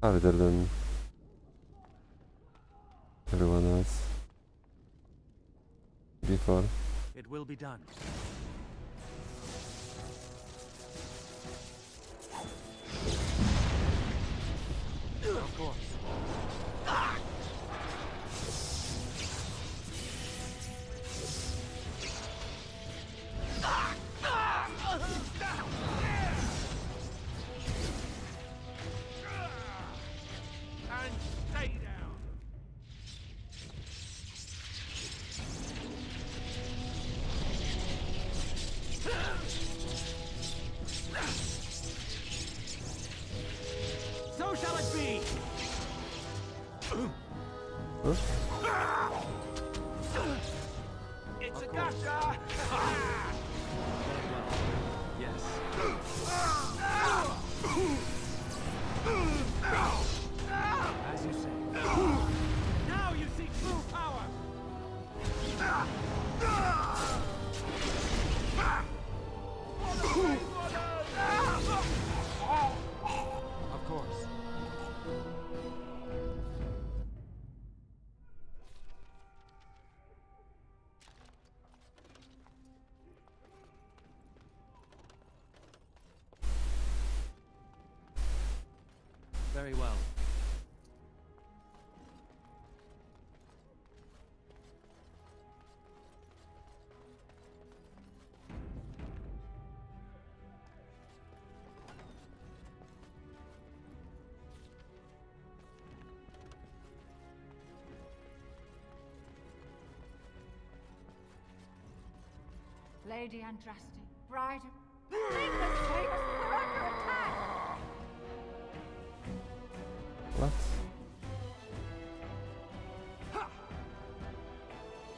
harder than everyone else before. It will be done. Of course. And stay down. So shall it be! It's a gotcha! Yes. As you say. Now you see true power! Very well. Lady Andraste, bride of... England, save us! We're under attack! What?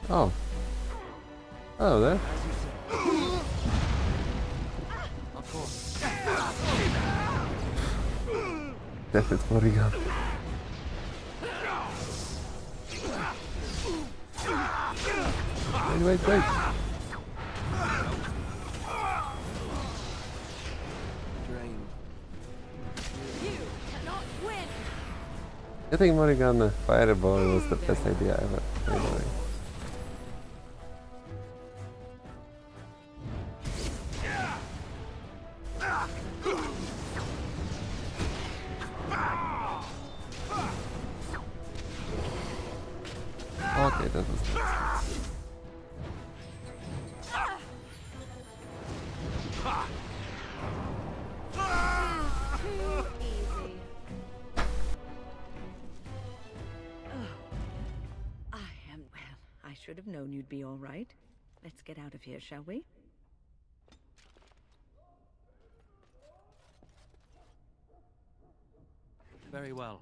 Oh. Oh, there. Of course. That's it, Morrigan. Wait. I think Morrigan Fireball was the best idea ever, anyway. Okay, that was good. I should have known you'd be all right. Let's get out of here, shall we? Very well.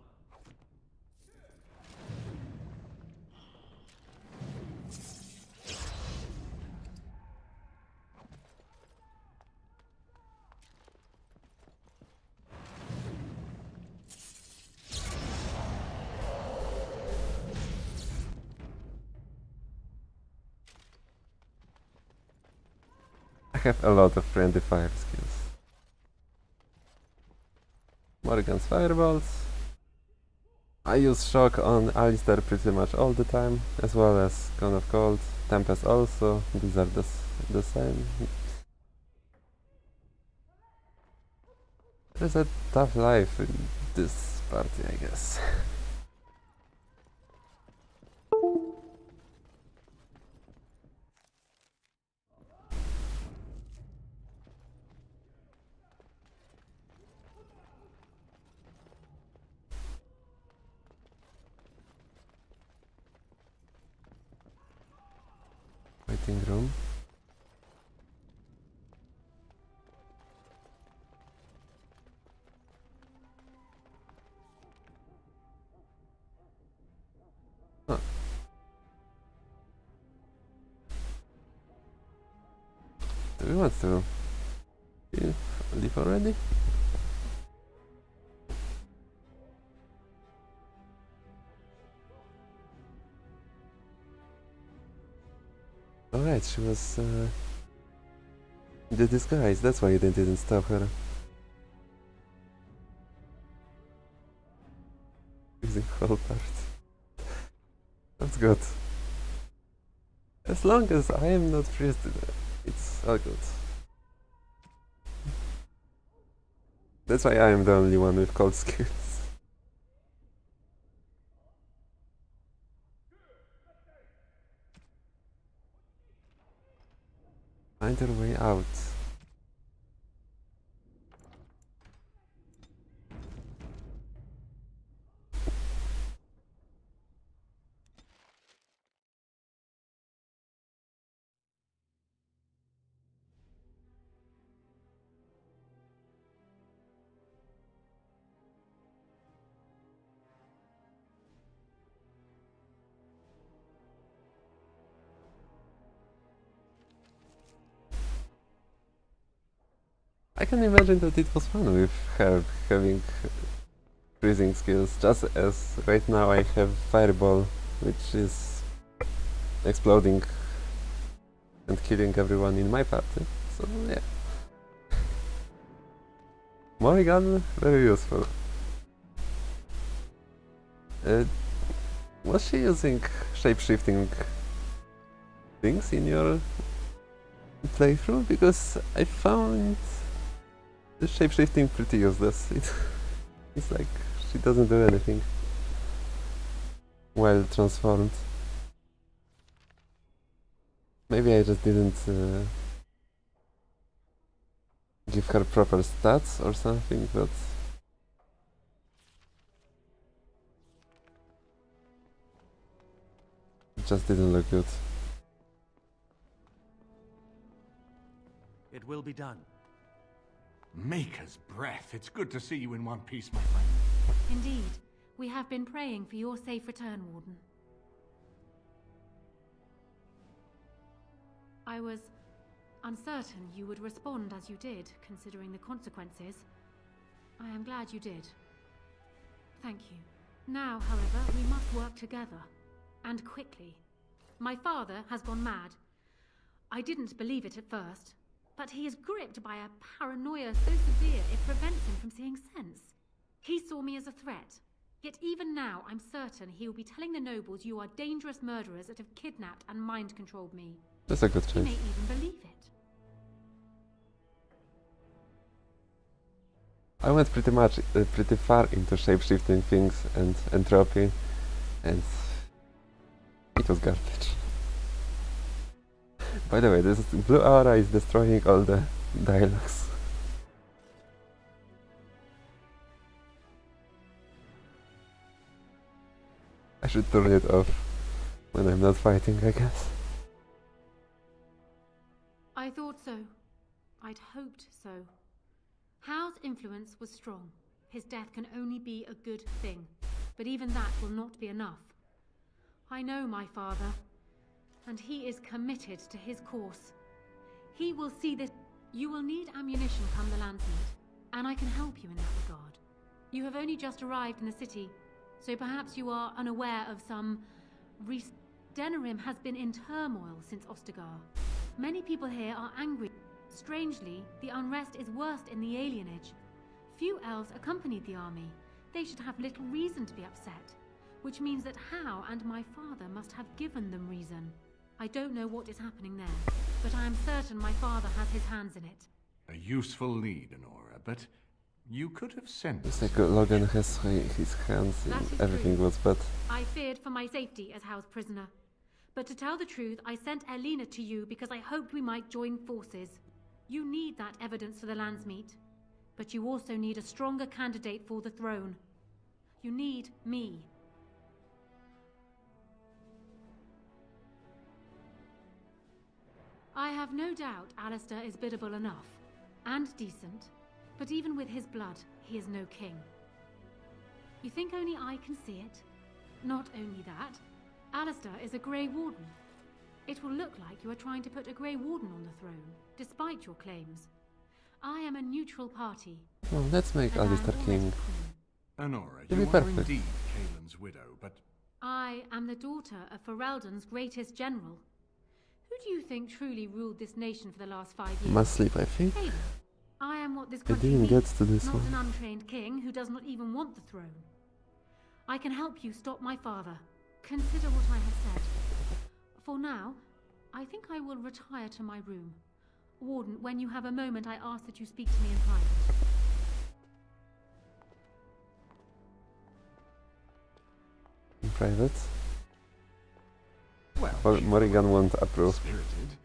I have a lot of friendly fire skills. Morrigan's fireballs. I use shock on Alistair pretty much all the time, as well as Cone of Cold, Tempest also. These are the same. There's a tough life in this party, I guess. Waiting room. Huh. Do we want to leave already? Alright, she was the disguise, that's why they didn't stop her. Using whole part. That's good. As long as I am not freezed, it's all good. That's why I am the only one with cold skills. Find her way out. I can imagine that it was fun with her having freezing skills, just as right now I have Fireball, which is exploding and killing everyone in my party, so yeah. Morrigan, very useful. Was she using shape-shifting things in your playthrough? Because I found the shape-shifting pretty useless. It's like She doesn't do anything while transformed. Maybe I just didn't give her proper stats or something, but it just didn't look good. It will be done. Maker's breath. It's good to see you in one piece, my friend. Indeed. We have been praying for your safe return, Warden. I was uncertain you would respond as you did, considering the consequences. I am glad you did. Thank you. Now, however, we must work together. And quickly. My father has gone mad. I didn't believe it at first. But he is gripped by a paranoia so severe it prevents him from seeing sense. He saw me as a threat. Yet even now, I'm certain he will be telling the nobles you are dangerous murderers that have kidnapped and mind-controlled me. That's a good He choice. may even believe it. I went pretty far into shape-shifting things and entropy, and it was garbage. By the way, this blue aura is destroying all the dialogues. I should turn it off when I'm not fighting, I guess. I thought so. I'd hoped so. Hao's influence was strong. His death can only be a good thing. But even that will not be enough. I know my father. And he is committed to his course. He will see this. You will need ammunition come the Landsmeet, and I can help you in that regard. You have only just arrived in the city, so perhaps you are unaware of some Denerim has been in turmoil since Ostagar. Many people here are angry. Strangely, the unrest is worst in the alienage. Few elves accompanied the army. They should have little reason to be upset, which means that Hao and my father must have given them reason. I don't know what is happening there, but I am certain my father has his hands in it. A useful lead, Honora, but you could have sent... It's like Logan has his hands in everything was bad. I feared for my safety as Hao's prisoner. But to tell the truth, I sent Elena to you because I hoped we might join forces. You need that evidence for the Landsmeet. But you also need a stronger candidate for the throne. You need me. I have no doubt Alistair is biddable enough, and decent, but even with his blood, he is no king. You think only I can see it? Not only that, Alistair is a Grey Warden. It will look like you are trying to put a Grey Warden on the throne, despite your claims. I am a neutral party. Well, let's make Alistair king. Honora, It'll you be are perfect. indeed Kaelin's widow, but... I am the daughter of Ferelden's greatest general. Who do you think truly ruled this nation for the last 5 years? Must sleep, I think. Kaelin. I am what this I country didn't needs, get to this not one. an untrained king who does not even want the throne. I can help you stop my father. Consider what I have said. For now, I think I will retire to my room. Warden, when you have a moment, I ask that you speak to me in private. In private? Well, Morrigan won't approve. Spirited.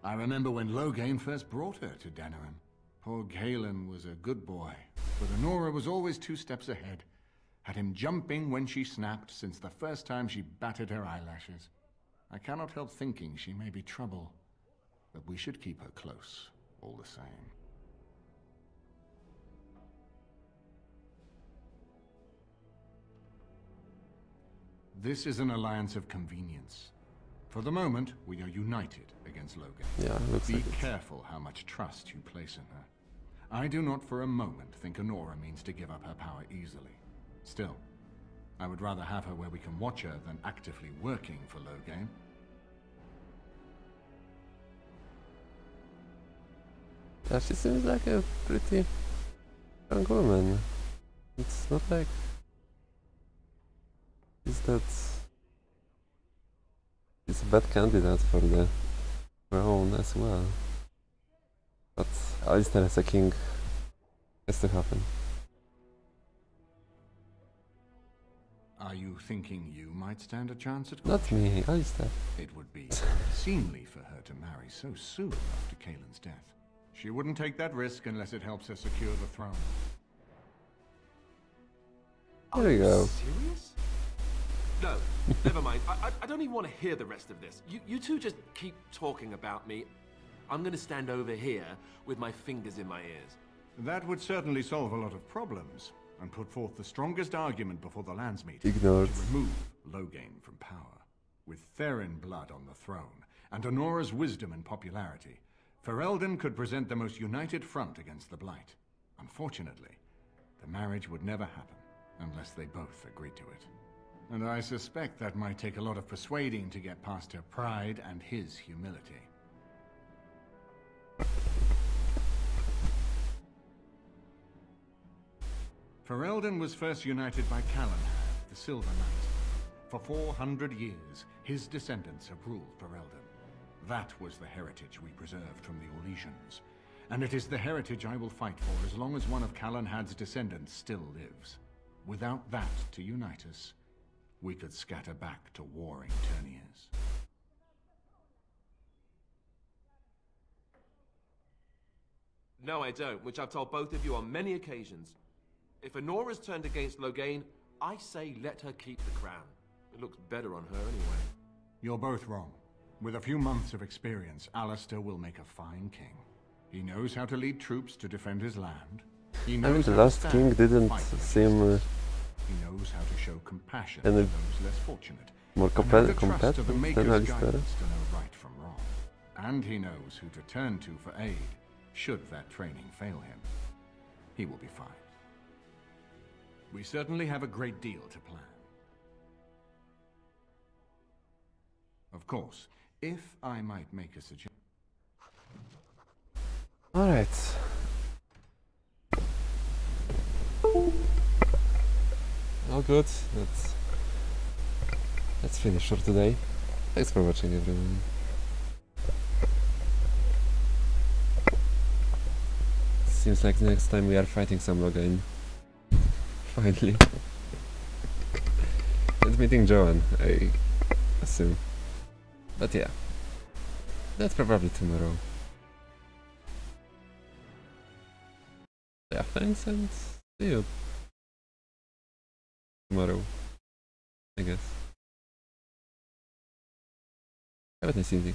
I remember when Loghain first brought her to Denerim. Poor Galen was a good boy, but Honora was always 2 steps ahead. Had him jumping when she snapped since the first time she batted her eyelashes. I cannot help thinking she may be trouble, but we should keep her close, all the same. This is an alliance of convenience. For the moment, we are united against Logan. Yeah, looks Be like it. careful how much trust you place in her. I do not for a moment think Honora means to give up her power easily. Still, I would rather have her where we can watch her than actively working for Loghain. Yeah, she seems like a pretty strong woman. It's not like... Is that... It's a bad candidate for the throne as well. But Alistair as a king has to happen. Are you thinking you might stand a chance at Not me, Alistair. It would be seemly for her to marry so soon after Kaelin's death. She wouldn't take that risk unless it helps her secure the throne. There we go. Serious? No, never mind. I don't even want to hear the rest of this. You two just keep talking about me. I'm gonna stand over here with my fingers in my ears. That would certainly solve a lot of problems, and put forth the strongest argument before the Landsmeet Ignored. to remove Loghain from power. With Therin blood on the throne, and Honora's wisdom and popularity, Ferelden could present the most united front against the Blight. Unfortunately, the marriage would never happen, unless they both agreed to it. And I suspect that might take a lot of persuading to get past her pride and his humility. Ferelden was first united by Calenhad, the Silver Knight. For 400 years, his descendants have ruled Ferelden. That was the heritage we preserved from the Orlesians. And it is the heritage I will fight for as long as one of Calenhad's descendants still lives. Without that to unite us, we could scatter back to warring Terniers. No, I don't, which I've told both of you on many occasions. If Honora's turned against Loghain, I say let her keep the crown. It looks better on her anyway. You're both wrong. With a few months of experience, Alistair will make a fine king. He knows how to lead troops to defend his land. He knows the how to last stand king and didn't fight for seem justice. He knows how to show compassion to any those less fortunate. more and how to trust to competent the than Maker's Alistair. guidance to know right from wrong. And he knows who to turn to for aid, should that training fail him. He will be fine. We certainly have a great deal to plan. Of course, if I might make a suggestion. Alright. All good. Let's finish for today. Thanks for watching, everyone. Seems like next time we are fighting some Loghain. Finally. And meeting Joan, I assume. But yeah. That's probably tomorrow. Yeah, thanks and see you tomorrow, I guess. Have a nice evening.